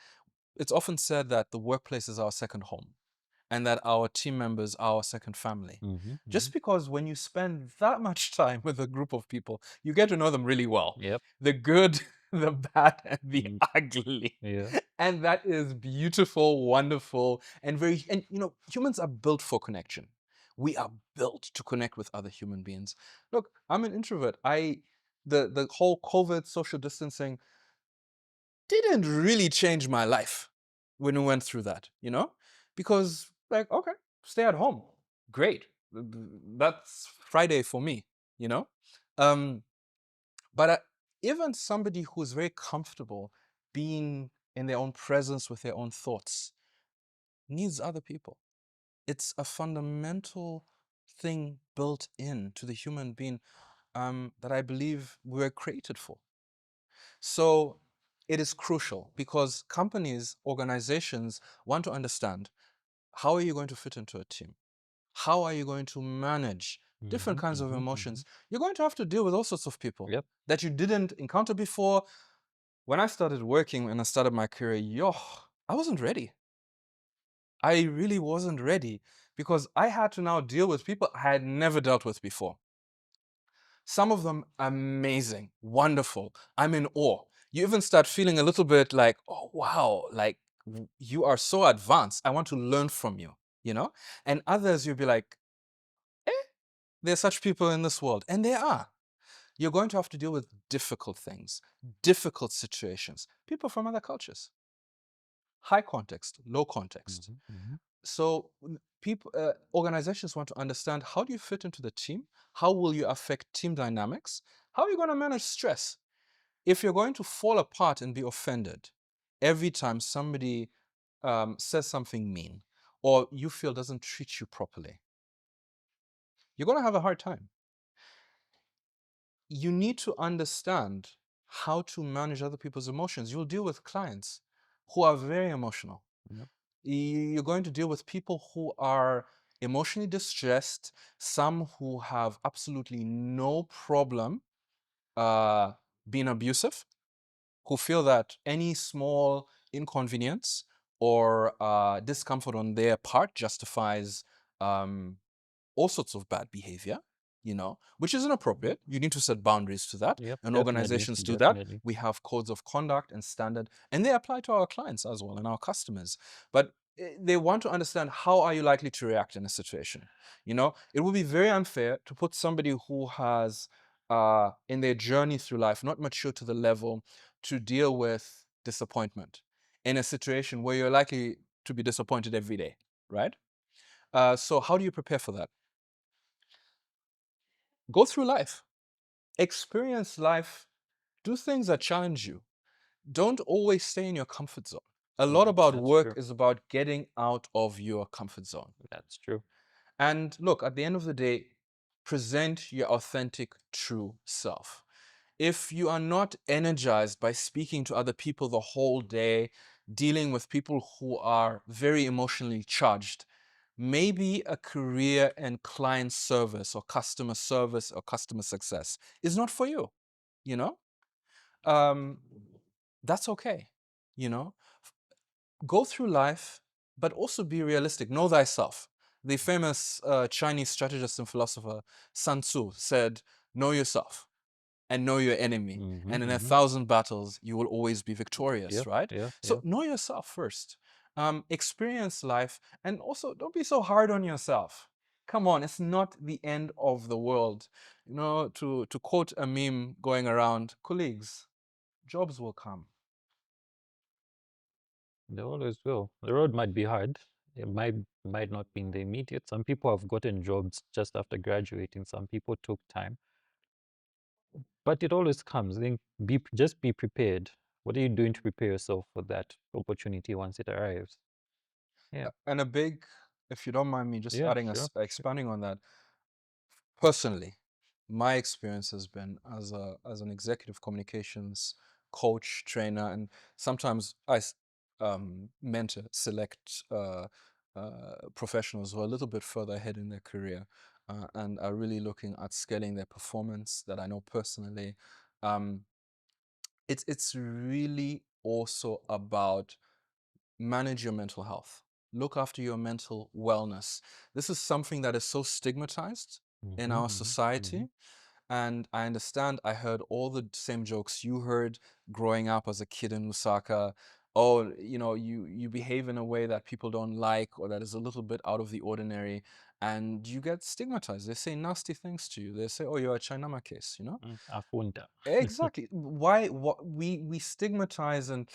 It's often said that the workplace is our second home and that our team members are our second family. Just because when you spend that much time with a group of people, you get to know them really well. Yep. The good, the bad, and the Mm. ugly. Yeah. And that is beautiful, wonderful, and humans are built for connection. We are built to connect with other human beings. Look, I'm an introvert. The whole COVID social distancing didn't really change my life when we went through that, because like, okay, stay at home. Great. That's Friday for me, you know? Um, but even somebody who's very comfortable being in their own presence with their own thoughts needs other people. It's a fundamental thing built in to the human being that I believe we were created for. So it is crucial because companies, organizations want to understand how are you going to fit into a team? How are you going to manage different kinds of emotions? You're going to have to deal with all sorts of people Yep. that you didn't encounter before. When I started working and I started my career, I wasn't ready. I really wasn't ready because I had to now deal with people I had never dealt with before. Some of them amazing, wonderful. I'm in awe. You even start feeling a little bit like, oh, wow, like you are so advanced. I want to learn from you, And others, you'll be like, eh, there's such people in this world. And there are. You're going to have to deal with difficult things, difficult situations, people from other cultures, high context, low context. So people, organizations want to understand how do you fit into the team? How will you affect team dynamics? How are you going to manage stress? If you're going to fall apart and be offended every time somebody says something mean or you feel doesn't treat you properly, you're going to have a hard time. You need to understand how to manage other people's emotions. You'll deal with clients who are very emotional. Yep. You're going to deal with people who are emotionally distressed, some who have absolutely no problem being abusive, who feel that any small inconvenience or discomfort on their part justifies all sorts of bad behavior, which is inappropriate. You need to set boundaries to that. Yep. And Definitely. organizations do that. Definitely. We have codes of conduct and standard, and they apply to our clients as well and our customers. But they want to understand how are you likely to react in a situation. It would be very unfair to put somebody who has in their journey through life not mature to the level to deal with disappointment in a situation where you're likely to be disappointed every day, right? So how do you prepare for that? Go through life, experience life, do things that challenge you. Don't always stay in your comfort zone. A lot about That's work true. is about getting out of your comfort zone. That's true. And look, at the end of the day, present your authentic, true self. If you are not energized by speaking to other people the whole day, dealing with people who are very emotionally charged, maybe a career in client service or customer success is not for you, you know? That's okay, you know? Go through life, but also be realistic. Know thyself. The famous Chinese strategist and philosopher Sun Tzu said, know yourself. and know your enemy. Mm-hmm, And in mm-hmm. 1,000 battles, you will always be victorious, Yep, right? yep, So yep. know yourself first. Experience life, and also don't be so hard on yourself. Come on, it's not the end of the world. You know, to quote a meme going around, colleagues, jobs will come. They always will. The road might be hard. It might not be in the immediate. Some people have gotten jobs just after graduating. Some people took time, but it always comes. I think just be prepared. What are you doing to prepare yourself for that opportunity once it arrives? Yeah, And a big, if you don't mind me just yeah, adding sure, sure. expanding on that, personally, my experience has been as an executive communications coach, trainer, and sometimes mentor select professionals who are a little bit further ahead in their career and are really looking at scaling their performance that I know personally. Um, it's really also about manage your mental health. Look after your mental wellness. This is something that is so stigmatized in Mm-hmm, our mm-hmm, mm-hmm. society. And I understand I heard all the same jokes you heard growing up as a kid in Lusaka. Oh, you behave in a way that people don't like or that is a little bit out of the ordinary. And you get stigmatized. They say nasty things to you. They say, oh, you're a Chinama case. Afunda. Exactly. Why what we stigmatize and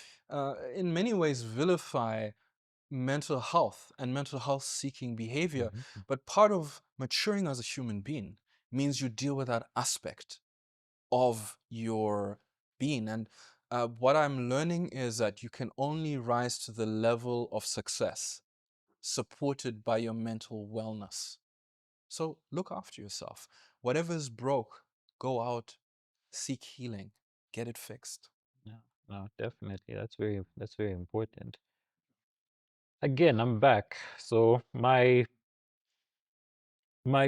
in many ways vilify mental health and mental health seeking behavior. Mm-hmm. But part of maturing as a human being means you deal with that aspect of your being. And what I'm learning is that you can only rise to the level of success supported by your mental wellness. So look after yourself. Whatever is broke, go out, seek healing, get it fixed. No, no, definitely. That's very important. Again, I'm back. So my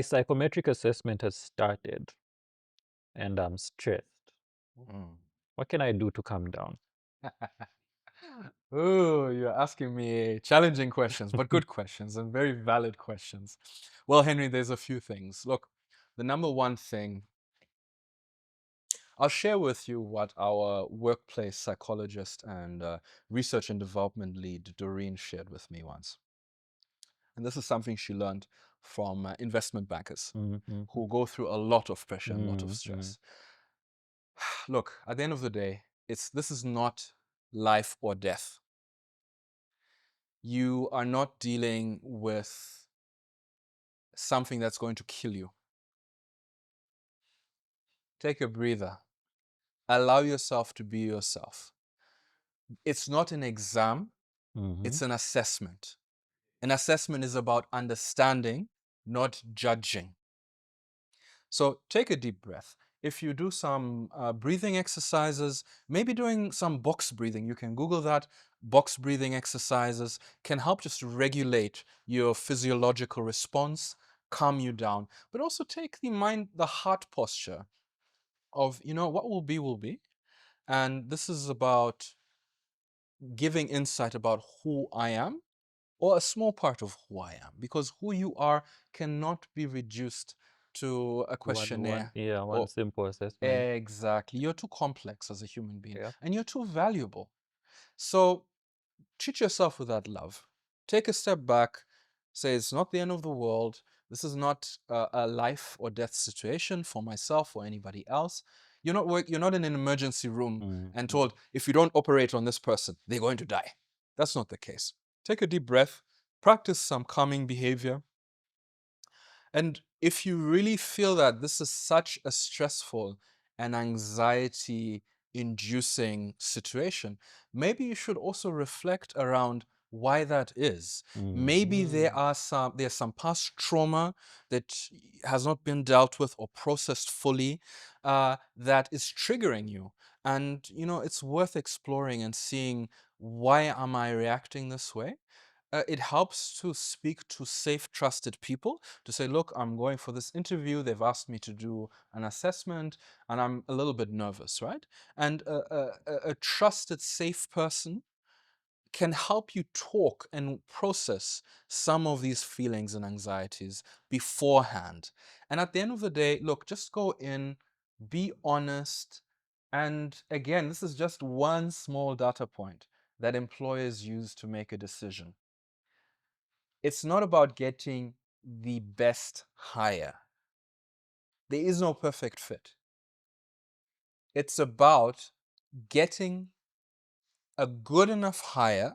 psychometric assessment has started and I'm stressed. Mm. What can I do to calm down? Oh, you're asking me challenging questions, but good questions and very valid questions. Well, Henry, there's a few things. Look, the number one thing, I'll share with you what our workplace psychologist and research and development lead, Doreen, shared with me once. And this is something she learned from investment bankers Mm-hmm. who go through a lot of pressure and a lot of Mm-hmm. stress. Look, at the end of the day, this is not life or death. You are not dealing with something that's going to kill you. Take a breather. Allow yourself to be yourself. It's not an exam, Mm-hmm. it's an assessment. An assessment is about understanding, not judging. So take a deep breath. If you do some breathing exercises, maybe doing some box breathing, you can Google that. Box breathing exercises can help just regulate your physiological response, calm you down, but also take the heart posture of, what will be, will be. And this is about giving insight about who I am or a small part of who I am, because who you are cannot be reduced to a One, questionnaire yeah, one or simple assessment. exactly. You're too complex as a human being Yeah. and you're too valuable. So treat yourself with that love. Take a step back, say it's not the end of the world. This is not a life or death situation for myself or anybody else. You're not in an emergency room and Mm-hmm. told if you don't operate on this person, they're going to die. That's not the case. Take a deep breath, practice some calming behavior, and if you really feel that this is such a stressful and anxiety inducing situation, maybe you should also reflect around why that is. Maybe Mm-hmm. there's some past trauma that has not been dealt with or processed fully that is triggering you. And it's worth exploring and seeing, why am I reacting this way? It helps to speak to safe, trusted people to say, look, I'm going for this interview. They've asked me to do an assessment and I'm a little bit nervous, right? And a trusted, safe person can help you talk and process some of these feelings and anxieties beforehand. And at the end of the day, look, just go in be honest. And again, this is just one small data point that employers use to make a decision. It's not about getting the best hire. There is no perfect fit. It's about getting a good enough hire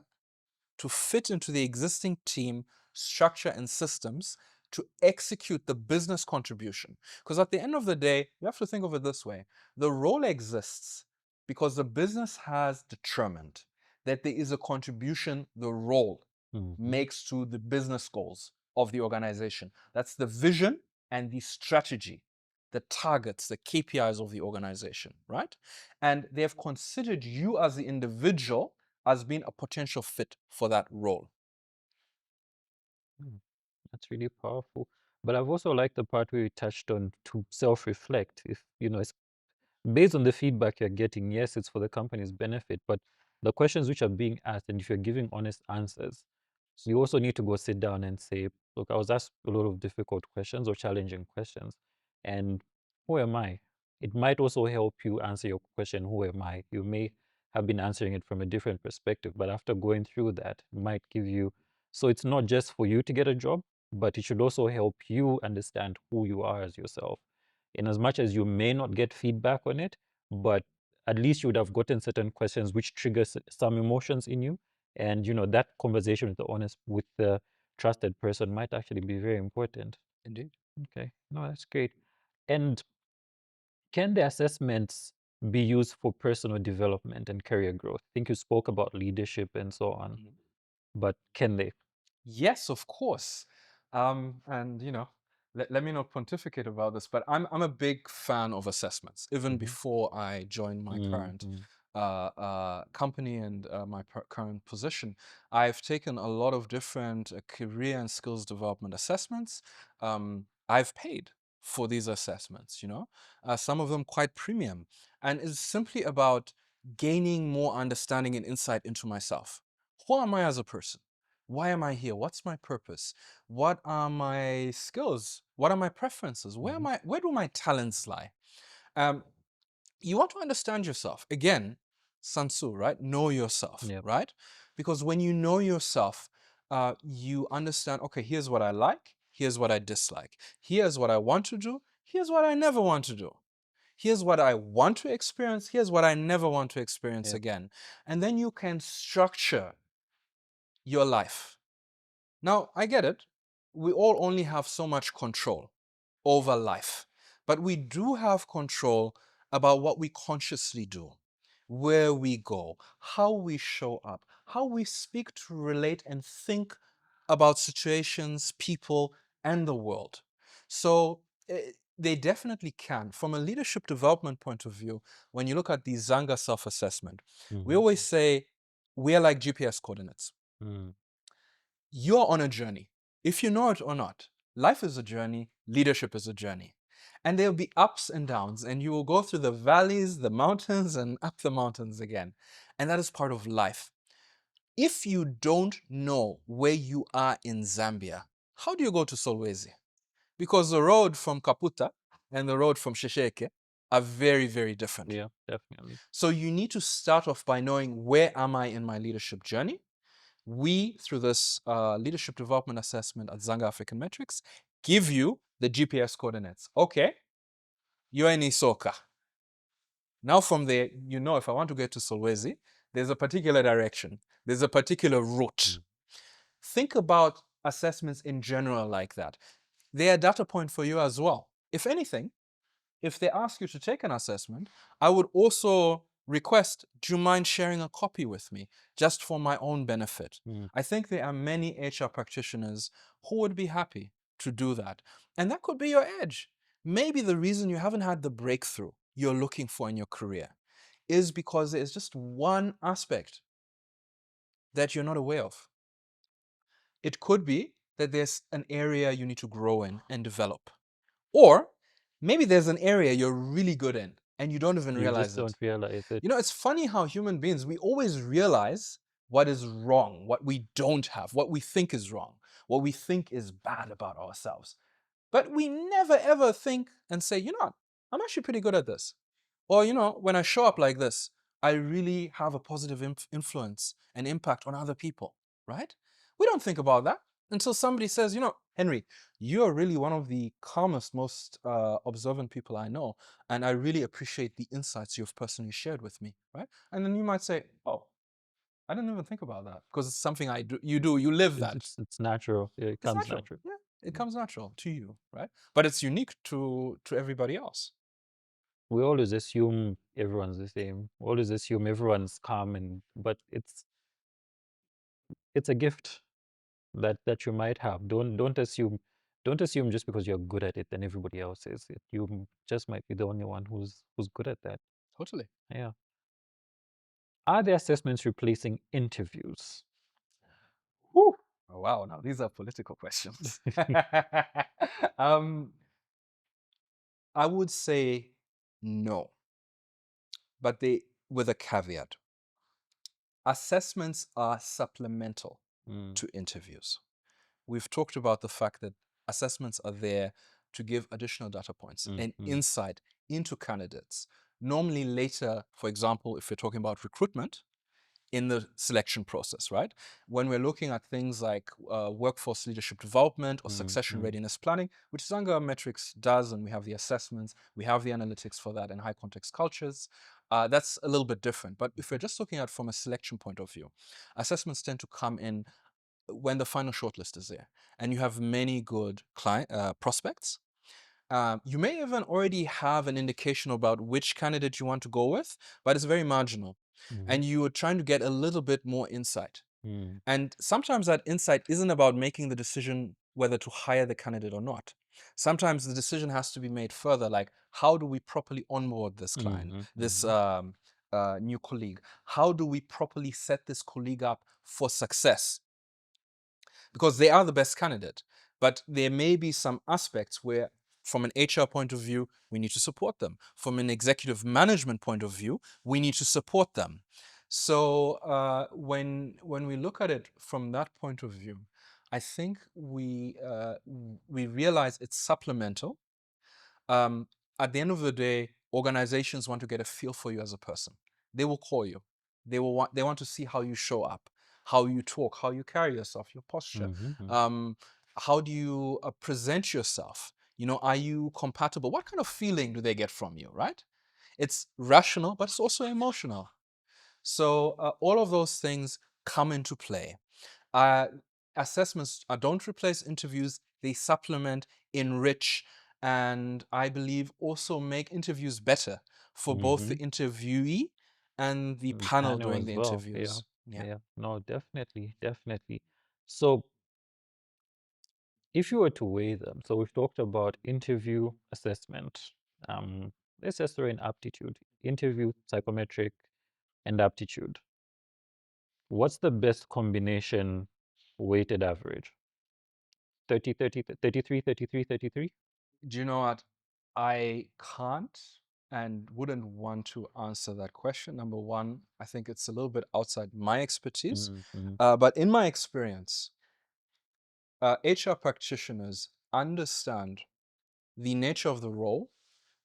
to fit into the existing team structure and systems to execute the business contribution. Because at the end of the day, you have to think of it this way. The role exists because the business has determined that there is a contribution the role makes to the business goals of the organization. That's the vision and the strategy, the targets, the KPIs of the organization, right? And they have considered you as the individual as being a potential fit for that role. That's really powerful. But I've also liked the part where you touched on to self-reflect. If, it's based on the feedback you're getting, yes, it's for the company's benefit, but the questions which are being asked, and if you're giving honest answers, you also need to go sit down and say, look, I was asked a lot of difficult questions or challenging questions, and who am I? It might also help you answer your question, who am I? You may have been answering it from a different perspective, but after going through that, it might give you, so it's not just for you to get a job, but it should also help you understand who you are as yourself. In as much as you may not get feedback on it, but at least you would have gotten certain questions which trigger some emotions in you. And that conversation with the trusted person might actually be very important. Indeed. Okay, no, that's great. And can the assessments be used for personal development and career growth? I think you spoke about leadership and so on, but can they? Yes, of course. And let me not pontificate about this, but I'm a big fan of assessments. Even Mhm. before I joined my current Mhm. company and my current position, I've taken a lot of different career and skills development assessments. I've paid for these assessments, some of them quite premium, and it's simply about gaining more understanding and insight into myself. Who am I as a person? Why am I here? What's my purpose? What are my skills? What are my preferences? Mhm. Where do my talents lie? Um, you want to understand yourself. Again, Sun Tzu, right? Know yourself, Yep. right? Because when you know yourself, you understand, okay, here's what I like, here's what I dislike, here's what I want to do, here's what I never want to do. Here's what I want to experience, here's what I never want to experience Yep. again. And then you can structure your life. Now, I get it. We all only have so much control over life, but we do have control about what we consciously do, where we go, how we show up, how we speak to relate and think about situations, people, and the world. So they definitely can. From a leadership development point of view, when you look at the Zanga self-assessment, we Mhm. always say we are like GPS coordinates. Mm. You're on a journey. If you know it or not, life is a journey, leadership is a journey. And there'll be ups and downs, and you will go through the valleys, the mountains, and up the mountains again. And that is part of life. If you don't know where you are in Zambia, how do you go to Solwezi? Because the road from Kaputa and the road from Shesheke are very, very different. Yeah, definitely. So you need to start off by knowing, where am I in my leadership journey? We, through this leadership development assessment at Zanga African Metrics, give you the GPS coordinates. Okay, you're in Isoka. Now from there, if I want to get to Solwezi, there's a particular direction. There's a particular route. Mm. Think about assessments in general like that. They're a data point for you as well. If anything, if they ask you to take an assessment, I would also request, do you mind sharing a copy with me, just for my own benefit? Mm. I think there are many HR practitioners who would be happy to do that. And that could be your edge. Maybe the reason you haven't had the breakthrough you're looking for in your career is because there's just one aspect that you're not aware of. It could be that there's an area you need to grow in and develop. Or maybe there's an area you're really good in and you don't even You just realize it. don't realize it. It's funny how human beings, we always realize what is wrong, what we don't have, what we think is wrong, what we think is bad about ourselves. But we never ever think and say, I'm actually pretty good at this. Or, when I show up like this, I really have a positive influence and impact on other people, right? We don't think about that until somebody says, Henry, you are really one of the calmest, most observant people I know. And I really appreciate the insights you've personally shared with me, right? And then you might say, oh, I didn't even think about that because it's something I do. You live It's that. it's natural. Yeah, it It's comes natural. natural. Yeah, it comes natural to you, right? But it's unique to everybody else. We always assume everyone's the same. We always assume everyone's calm, but it's a gift that you might have. Don't assume just because you're good at it, then everybody else is. You just might be the only one who's good at that. Totally. Yeah. Are the assessments replacing interviews? Whew. Oh, wow. Now these are political questions. um, I would say no, but they with a caveat. Assessments are supplemental Mm, to interviews. We've talked about the fact that assessments are there to give additional data points mm, and mm, insight into candidates. Normally later, for example, if we're talking about recruitment, in the selection process, right? When we're looking at things like workforce leadership development or mm, succession mm, readiness planning, which Zanga Metrics does, and we have the assessments, we have the analytics for that in high context cultures. That's a little bit different. But if we're just looking at from a selection point of view, assessments tend to come in when the final shortlist is there, and you have many good prospects. You may even already have an indication about which candidate you want to go with, but it's very marginal. mhm, And you are trying to get a little bit more insight. mm, And sometimes that insight isn't about making the decision whether to hire the candidate or not. Sometimes the decision has to be made further, like how do we properly onboard this client, mhm, this mhm, new colleague? How do we properly set this colleague up for success? Because they are the best candidate. But there may be some aspects where, from an HR point of view, we need to support them. From an executive management point of view, we need to support them. So when we look at it from that point of view, I think we realize it's supplemental. um, at the end of the day, organizations want to get a feel for you as a person. They will call you. They want to see how you show up, how you talk, how you carry yourself, your posture. mhm, mhm, Um, how do you present yourself? Are you compatible? What kind of feeling do they get from you, right? It's rational, but it's also emotional. So all of those things come into play. Uh, Assessments don't replace interviews, they supplement, enrich, and I believe also make interviews better for both the mhm. interviewee and the The panel panel during as the well. Yeah, interviews. Yeah. yeah. No, definitely, definitely. So if you were to weigh them, so we've talked about interview assessment. Um, let's just throw in aptitude, interview, psychometric, and aptitude. What's the best combination weighted average? 30, 30, 33, 33, 33? Do you know what? I can't and wouldn't want to answer that question. Number one, I think it's a little bit outside my expertise. Mm-hmm. But in my experience, HR practitioners understand the nature of the role,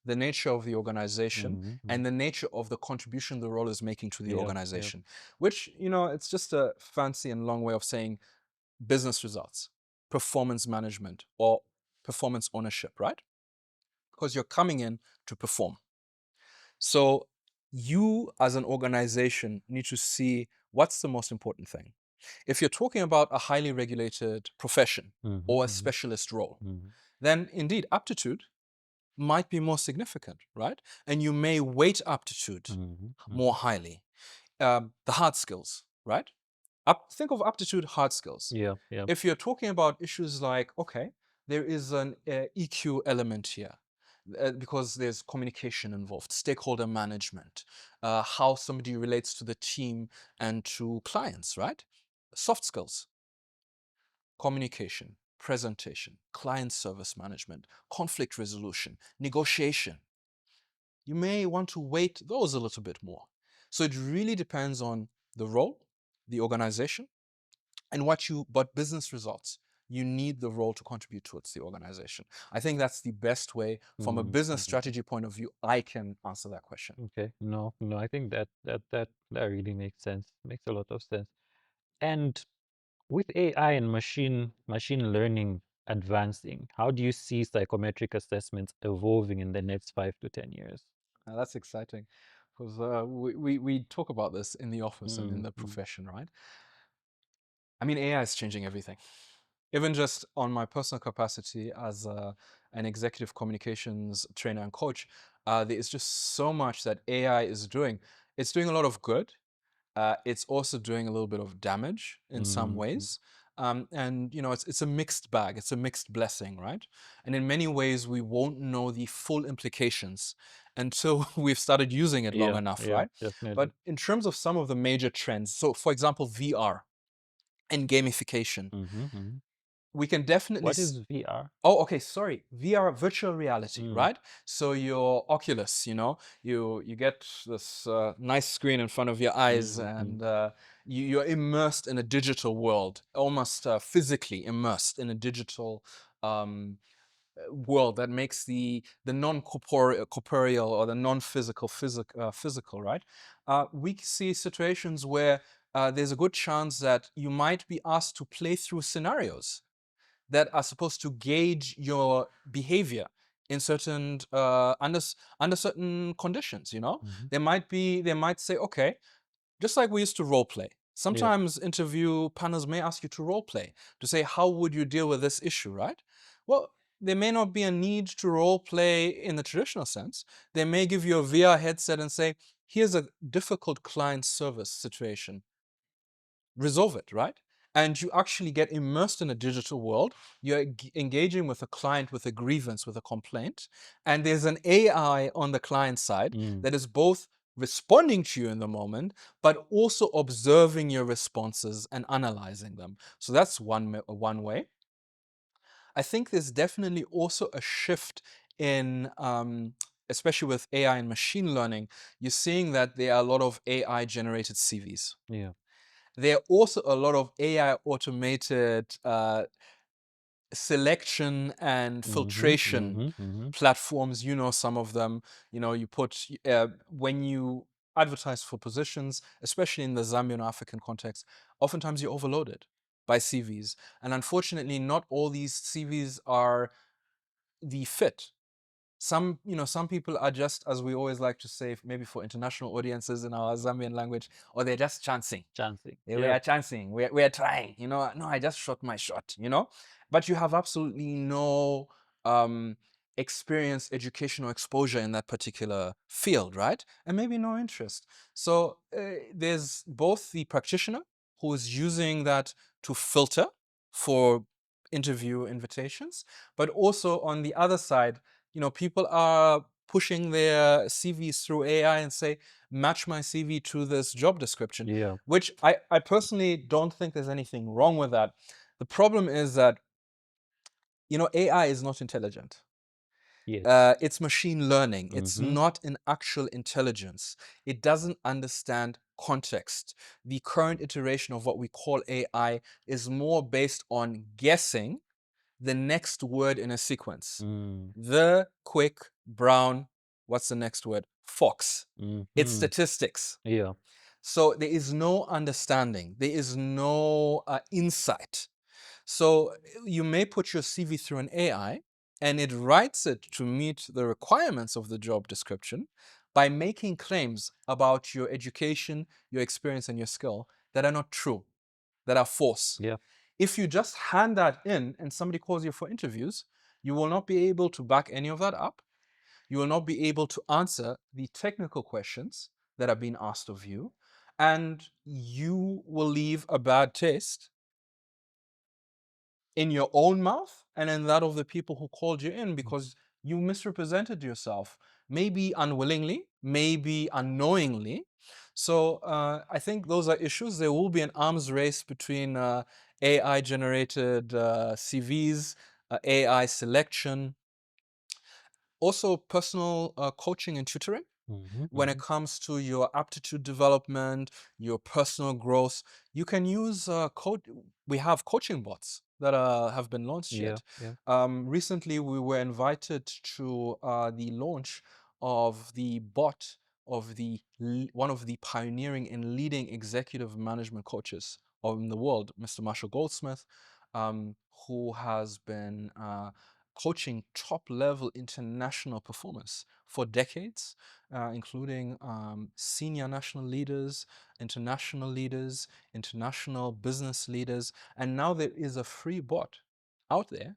the nature of the organization, Mm-hmm. and the nature of the contribution the role is making to the Yeah, yeah. organization, which, it's just a fancy and long way of saying business results, performance management, or performance ownership, right? Because you're coming in to perform. So you as an organization need to see what's the most important thing. If you're talking about a highly regulated profession Mm-hmm. or a Mm-hmm. specialist role, Mm-hmm. then indeed aptitude might be more significant, right? And you may weight aptitude Mm-hmm. more Mm-hmm. highly. The hard skills, right? Think of aptitude, hard skills. Yeah, yeah. If you're talking about issues like, okay, there is an EQ element here because there's communication involved, stakeholder management, how somebody relates to the team and to clients, right? Soft skills, communication, presentation, client service management, conflict resolution, negotiation. You may want to weight those a little bit more. So it really depends on the role, the organization, and what business results you need the role to contribute towards the organization. I think that's the best way from a Mm, business mhm. strategy point of view I can answer that question. Okay. No, no, I think that really makes sense. Makes a lot of sense. And with AI and machine learning advancing, how do you see psychometric assessments evolving in the next 5 to 10 years? Now, that's exciting because we talk about this in the office and in the Mm. profession, right? I mean, AI is changing everything. Even just on my personal capacity as an executive communications trainer and coach, there is just so much that AI is doing. It's doing a lot of good. It's also doing a little bit of damage in some Mhm. ways. And you know, it's a mixed bag. It's a mixed blessing, right? And in many ways, we won't know the full implications until we've started using it long Yeah, enough, yeah, right? But definitely. in terms of some of the major trends, so for example, VR and gamification, Mm-hmm. we can definitely What is VR? oh, okay, sorry. VR, virtual reality, Mm. right? So your Oculus, you know, you get this nice screen in front of your eyes, Mm-hmm. and you're immersed in a digital world, almost physically immersed in a digital um, world that makes the non-corporeal or the non-physical physical, right? We see situations where there's a good chance that you might be asked to play through scenarios that are supposed to gauge your behavior in certain under certain conditions. You know, Mm-hmm. they might say, okay, just like we used to role play. Yeah. Sometimes interview panels may ask you to role play to say how would you deal with this issue, right? Well, there may not be a need to role play in the traditional sense. They may give you a VR headset and say, here's a difficult client service situation, resolve it, right? And you actually get immersed in a digital world. You're engaging with a client with a grievance, with a complaint. And there's an AI on the client side Mm. that is both responding to you in the moment, but also observing your responses and analyzing them. So that's one way. I think there's definitely also a shift in, especially with AI and machine learning, you're seeing that there are a lot of AI generated CVs. Yeah. There are also a lot of AI automated selection and Mm-hmm. filtration Mm-hmm. Mm-hmm. platforms. You know, some of them, you know, you put, when you advertise for positions, especially in the Zambian or African context, oftentimes you're overloaded by CVs. And unfortunately, not all these CVs are the fit. Some, you know, some people are just, as we always like to say, maybe for international audiences in our Zambian language, or they're just chancing. Chancing. We Yeah. are chancing. We are trying. You know, no, I just shot my shot. You know, but you have absolutely no um, experience, education, or exposure in that particular field, right? And maybe no interest. So there's both the practitioner who is using that to filter for interview invitations, but also on the other side, you know, people are pushing their CVs through AI and say, match my CV to this job description, Yeah. which I personally don't think there's anything wrong with that. The problem is that, you know, AI is not intelligent. Yes. It's machine learning. It's Mm-hmm. not an actual intelligence. It doesn't understand context. The current iteration of what we call AI is more based on guessing the next word in a sequence. Mm. The quick brown, what's the next word? Fox. It's Mm-hmm. statistics. Yeah. So there is no understanding. There is no insight. So you may put your CV through an AI and it writes it to meet the requirements of the job description by making claims about your education, your experience, and your skill that are not true, that are false. Yeah. If you just hand that in and somebody calls you for interviews, you will not be able to back any of that up. You will not be able to answer the technical questions that are being asked of you. And you will leave a bad taste in your own mouth and in that of the people who called you in because you misrepresented yourself, maybe unwillingly, maybe unknowingly. So I think those are issues. There will be an arms race between AI generated CVs, AI selection, also personal coaching and tutoring. Mm-hmm. When it Mm-hmm. comes to your aptitude development, your personal growth, you can use we have coaching bots that have been launched Yeah, yet. yeah. Recently, we were invited to the launch of the bot of one of the pioneering and leading executive management coaches in the world, Mr. Marshall Goldsmith, who has been coaching top-level international performers for decades, including senior national leaders, international leaders, international business leaders, and now there is a free bot out there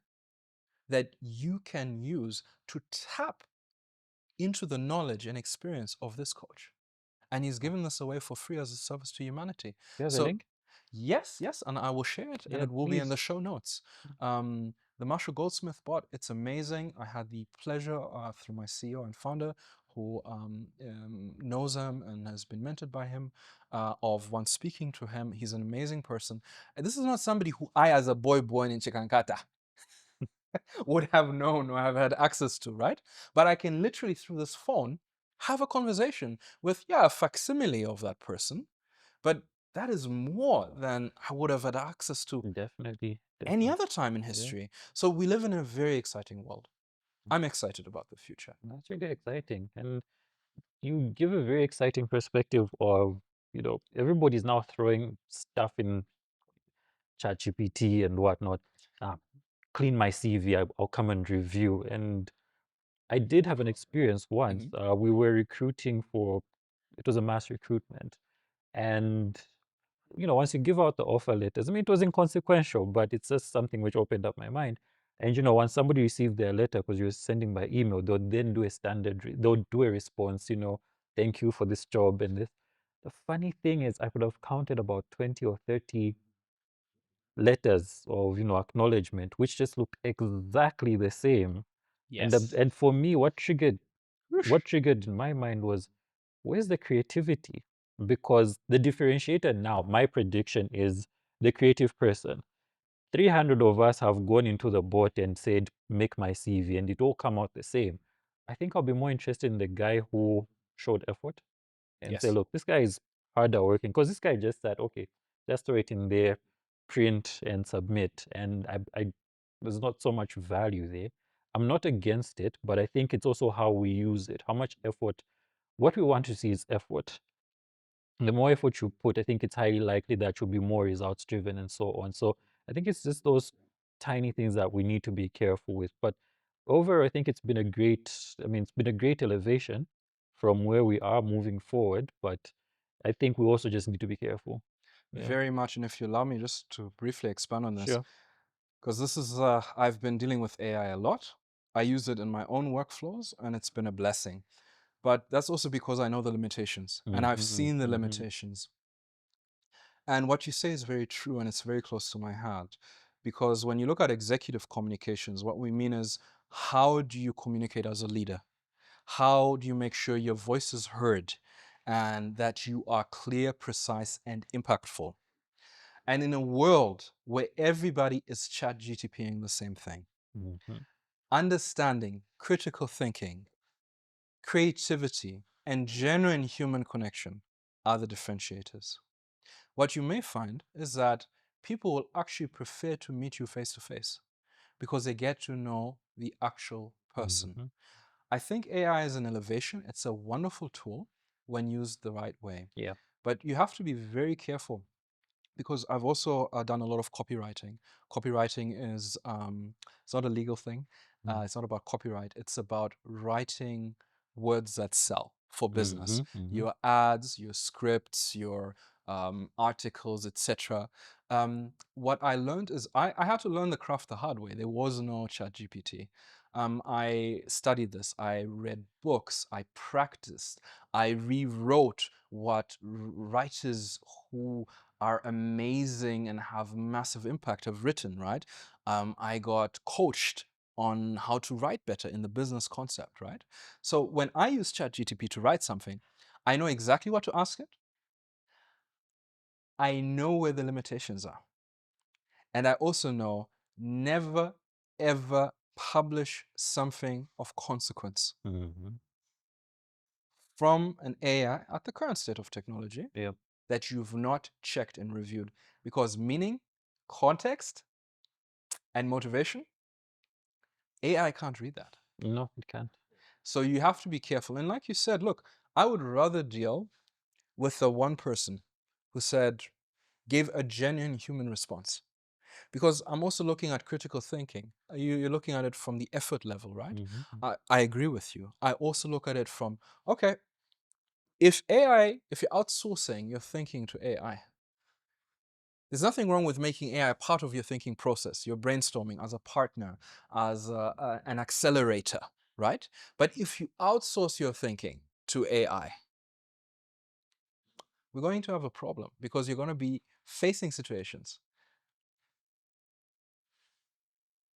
that you can use to tap into the knowledge and experience of this coach. And he's Oh, given this away for free as a service to humanity. you have a So link? yes, and I will share it, and Yeah, it will be in the please. show notes. The Marshall Goldsmith bot, it's amazing. I had the pleasure through my CEO and founder, who knows him and has been mentored by him, of once speaking to him. He's an amazing person. And this is not somebody who I, as a boy born in Chikankata, would have known or have had access to, right? But I can literally, through this phone, have a conversation with, yeah, a facsimile of that person. But that is more than I would have had access to Definitely, any definitely. other time in Yeah, history. So we live in a very exciting world. I'm excited about the future. that's really exciting. And you give a very exciting perspective of, everybody's now throwing stuff in ChatGPT and whatnot. Ah, clean my CV, I'll come and review. And I did have an experience once. Mhm. We were recruiting it was a mass recruitment. And, once you give out the offer letters, I mean, it was inconsequential, but it's just something which opened up my mind. And, once somebody received their letter, because you were sending by email, they'll then do a they'll do a response, thank you for this job and this. The funny thing is, I could have counted about 20 or 30 letters of, acknowledgement, which just looked exactly the same. Yes. And for me, Whoosh. what triggered in my mind was, where's the creativity? Because the differentiator now, my prediction is the creative person. 300 of us have gone into the bot and said, make my CV, and it all come out the same. I think I'll be more interested in the guy who showed effort and say, Yes. look, this guy is harder working, because this guy just said, okay, just throw it in there, print and submit. And there's not so much value there. I'm not against it, but I think it's also how we use it, how much effort. What we want to see is effort. The more effort you put, I think it's highly likely that you'll be more results driven and so on. So I think it's just those tiny things that we need to be careful with. But overall, I think it's been it's been a great elevation from where we are moving forward. But I think we also just need to be careful. Yeah, Very much. And if you allow me just to briefly expand on this, sure. because this is, I've been dealing with AI a lot. I use it in my own workflows, and it's been a blessing. But that's also because I know the limitations and I've Mm-hmm, seen the mm-hmm, limitations. And what you say is very true, and it's very close to my heart. Because when you look at executive communications, what we mean is, how do you communicate as a leader? How do you make sure your voice is heard and that you are clear, precise, and impactful? And in a world where everybody is chat GTPing the same thing, mm-hmm. understanding, critical thinking, creativity, and genuine human connection are the differentiators. What you may find is that people will actually prefer to meet you face to face because they get to know the actual person. Mm-hmm. I think AI is an elevation. It's a wonderful tool when used the right way. Yeah. But you have to be very careful because I've also done a lot of copywriting. Copywriting is it's not a legal thing. It's not about copyright. It's about writing words that sell for Mm-hmm, business. mm-hmm. Your ads, your scripts, your articles, etc. What I learned is I had to learn the craft the hard way. There was no chat GPT. I studied this. I read books. I practiced. I rewrote what writers who are amazing and have massive impact have written, right? I got coached on how to write better in the business concept, right? So when I use ChatGTP to write something, I know exactly what to ask it. I know where the limitations are. And I also know never, ever publish something of consequence Mm-hmm. from an AI at the current state of technology Yeah. that you've not checked and reviewed. Because meaning, context, and motivation, AI can't read that. No, it can't. So you have to be careful. And like you said, look, I would rather deal with the one person who gave a genuine human response. Because I'm also looking at critical thinking. You're looking at it from the effort level, right? Mm-hmm. I agree with you. I also look at it from, okay, if you're outsourcing your thinking to AI, there's nothing wrong with making AI part of your thinking process, your brainstorming as a partner, as an accelerator, right? But if you outsource your thinking to AI, we're going to have a problem because you're going to be facing situations.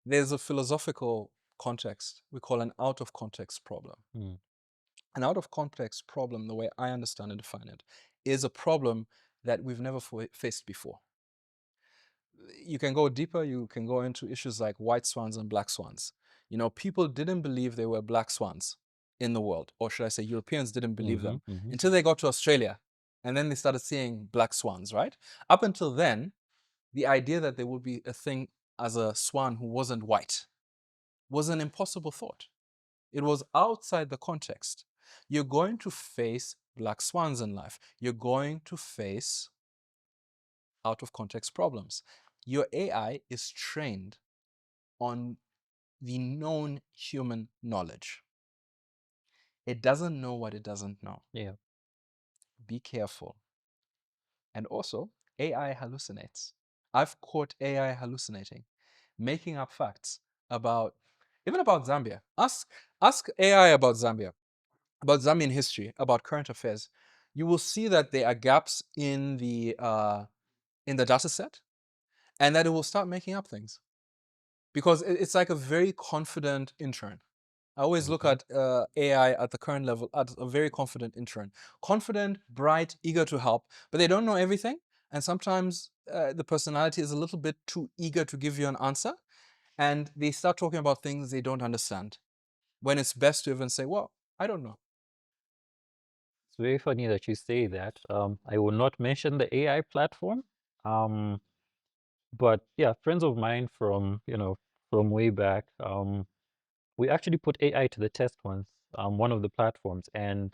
There's a philosophical context we call an out of context problem. Mm. An out of context problem, the way I understand and define it, is a problem that we've never faced before. You can go deeper, you can go into issues like white swans and black swans. You know, people didn't believe there were black swans in the world, or should I say Europeans didn't believe them until they got to Australia, and then they started seeing black swans, right? Up until then, the idea that there would be a thing as a swan who wasn't white was an impossible thought. It was outside the context. You're going to face black swans in life. You're going to face out of context problems. Your AI is trained on the known human knowledge. It doesn't know what it doesn't know. Yeah. Be careful. And also, AI hallucinates. I've caught AI hallucinating, making up facts even about Zambia. Ask AI about Zambia, about Zambian history, about current affairs. You will see that there are gaps in the data set, and that it will start making up things because it's like a very confident intern. I always look at AI at the current level as a very confident intern. Confident, bright, eager to help, but they don't know everything. And sometimes the personality is a little bit too eager to give you an answer. And they start talking about things they don't understand. When it's best to even say, well, I don't know. It's very funny that you say that. I will not mention the AI platform. But yeah, friends of mine from, from way back, we actually put AI to the test once, one of the platforms, and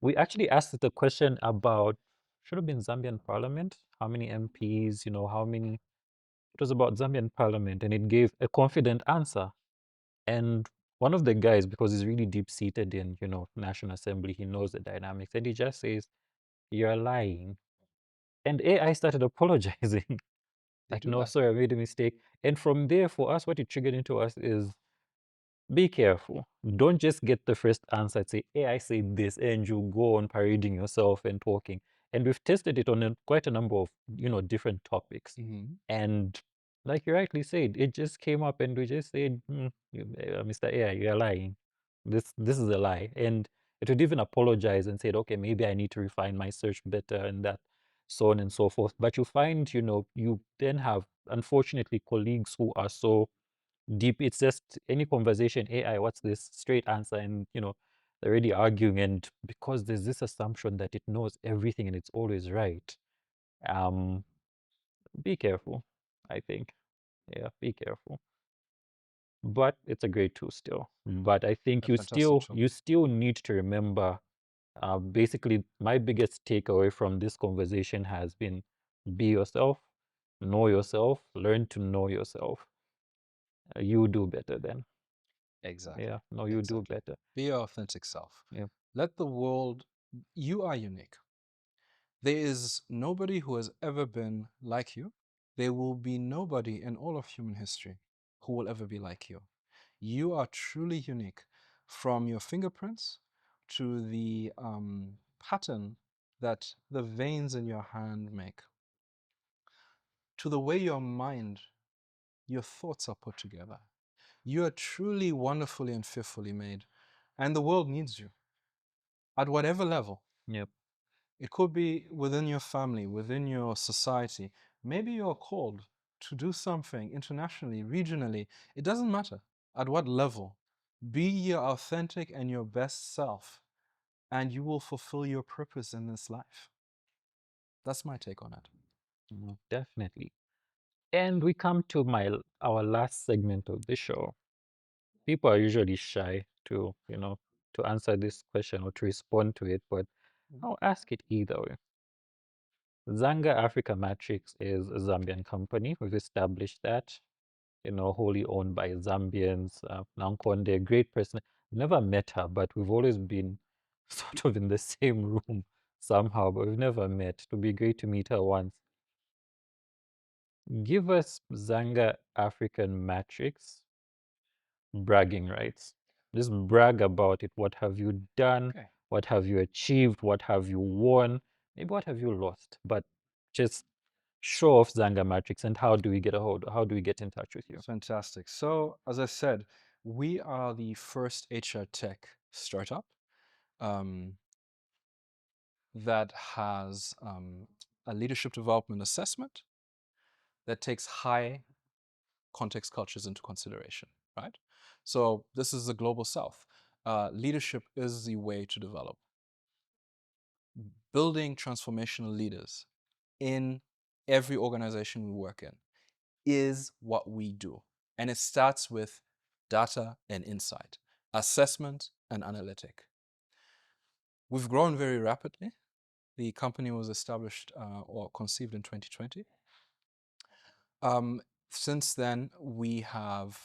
we actually asked it the question about, should have been Zambian parliament, how many MPs, how many, it was about Zambian parliament, and it gave a confident answer. And one of the guys, because he's really deep-seated in, National Assembly, he knows the dynamics, and he just says, "You're lying." And AI started apologizing. They Like, do no, that. sorry, I made a mistake. And from there, for us, what it triggered into us is, be careful. Don't just get the first answer and say, "Hey, I said this," and you go on parading yourself and talking. And we've tested it on quite a number of, different topics. Mm-hmm. And like you rightly said, it just came up and we just said, Mr. AI, you're lying. This is a lie. And it would even apologize and said, okay, maybe I need to refine my search better and that, so on and so forth. But you find, you then have, unfortunately, colleagues who are so deep. It's just any conversation, AI, what's this straight answer? And, they're already arguing. And because there's this assumption that it knows everything and it's always right, um, be careful, I think. Yeah, be careful. But it's a great tool still. But I think A fantastic tool. you still need to remember, basically, my biggest takeaway from this conversation has been, be yourself, know yourself, learn to know yourself. You do better then. Exactly. Yeah, no, you do Exactly. better. Be your authentic self. Yeah. Let the world, you are unique. There is nobody who has ever been like you. There will be nobody in all of human history who will ever be like you. You are truly unique from your fingerprints to the pattern that the veins in your hand make, to the way your thoughts are put together. You are truly wonderfully and fearfully made, and the world needs you at whatever level. Yep. It could be within your family, within your society. Maybe you're called to do something internationally, regionally. It doesn't matter at what level. Be your authentic and your best self, and you will fulfill your purpose in this life. That's my take on it. Definitely. And we come to our last segment of the show. People are usually shy to, to answer this question or to respond to it, but I'll ask it either way. Zanga African Metrics is a Zambian company. We've established that, wholly owned by Zambians. Nankonde, a great person. Never met her, but we've always been sort of in the same room somehow, but we've never met. It would be great to meet her once. Give us Zanga African Metrics bragging rights. Just brag about it. What have you done? Okay. What have you achieved? What have you won? Maybe what have you lost? But just show off Zanga Matrix and how do we get how do we get in touch with you? Fantastic. So, as I said, we are the first HR tech startup um, that has a leadership development assessment that takes high context cultures into consideration, right? So, this is the global south. Leadership is the way to develop. Building transformational leaders in every organization we work in is what we do. And it starts with data and insight, assessment and analytic. We've grown very rapidly. The company was established or conceived in 2020. Since then, we have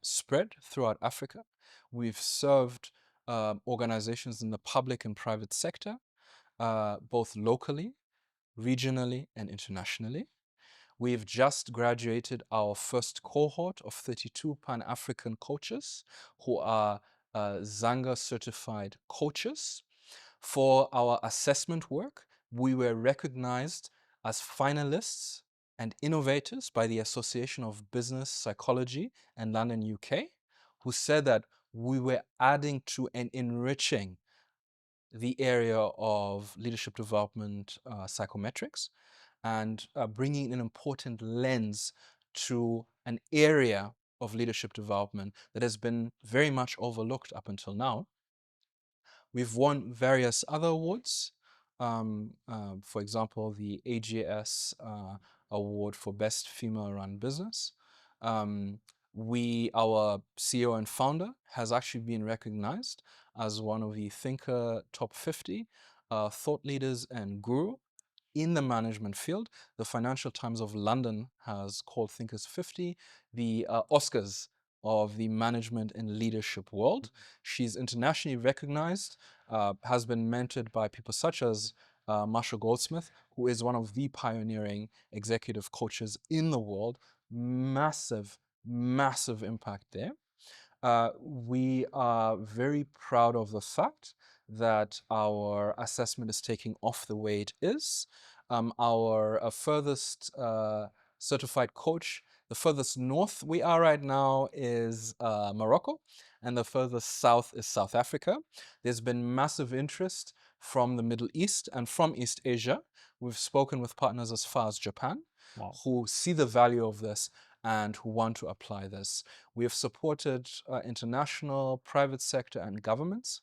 spread throughout Africa. We've served organizations in the public and private sector, both locally, regionally, and internationally. We've just graduated our first cohort of 32 Pan-African coaches who are Zanga certified coaches. For our assessment work, we were recognized as finalists and innovators by the Association of Business Psychology in London, UK, who said that we were adding to and enriching the area of leadership development, psychometrics, and bringing an important lens to an area of leadership development that has been very much overlooked up until now. We've won various other awards. For example, the AGS award for Best Female-Run Business. Our CEO and founder has actually been recognized as one of the Thinker Top 50 thought leaders and guru in the management field. The Financial Times of London has called Thinkers 50 the Oscars of the management and leadership world. She's internationally recognized, has been mentored by people such as Marshall Goldsmith, who is one of the pioneering executive coaches in the world. Massive, massive impact there. We are very proud of the fact that our assessment is taking off the way it is. Our furthest certified coach, the furthest north we are right now is Morocco, and the furthest south is South Africa. There's been massive interest from the Middle East and from East Asia. We've spoken with partners as far as Japan, Wow. who see the value of this and who want to apply this. We have supported international, private sector, and governments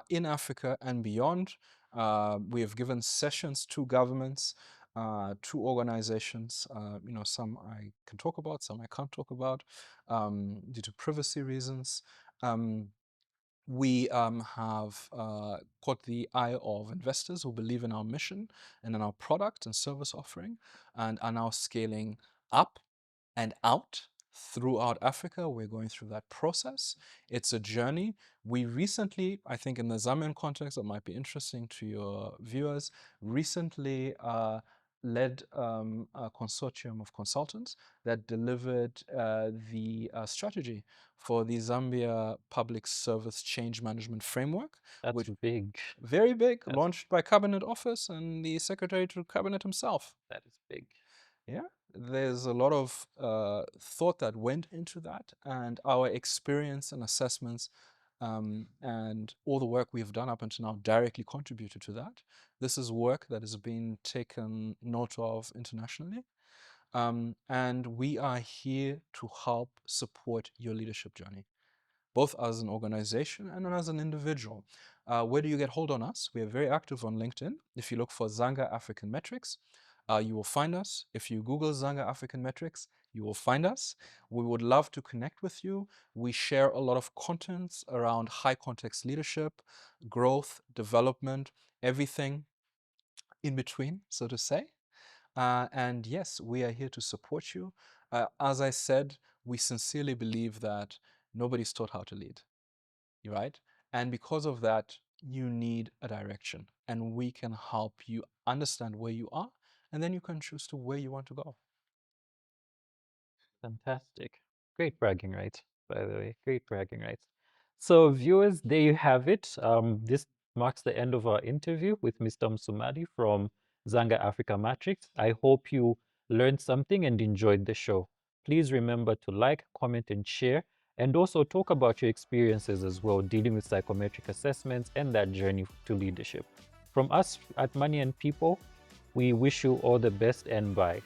in Africa and beyond. We have given sessions to governments, to organizations. Some I can talk about, some I can't talk about due to privacy reasons. We have caught the eye of investors who believe in our mission and in our product and service offering and are now scaling up and out throughout Africa. We're going through that process. It's a journey. We recently, I think in the Zambian context, that might be interesting to your viewers, recently led a consortium of consultants that delivered the strategy for the Zambia Public Service Change Management Framework, That's which big. very big, That's launched by Cabinet Office and the Secretary to Cabinet himself. that is big. Yeah, there's a lot of thought that went into that, and our experience and assessments and all the work we've done up until now directly contributed to that. This is work that has been taken note of internationally, and we are here to help support your leadership journey, both as an organization and as an individual. Where do you get hold on us? We are very active on LinkedIn. If you look for Zanga African Metrics, You will find us. If you Google Zanga African Metrics, you will find us. We would love to connect with you. We share a lot of contents around high context leadership, growth, development, everything in between, so to say. And yes, we are here to support you. As I said, we sincerely believe that nobody's taught how to lead, right? And because of that, you need a direction, and we can help you understand where you are, and then you can choose to where you want to go. Fantastic. Great bragging rights, by the way. Great bragging rights. So, viewers, there you have it. This marks the end of our interview with Mr. Musumali from Zanga African Metrics. I hope you learned something and enjoyed the show. Please remember to like, comment, and share, and also talk about your experiences as well dealing with psychometric assessments and that journey to leadership. From us at Money and People, we wish you all the best and bye.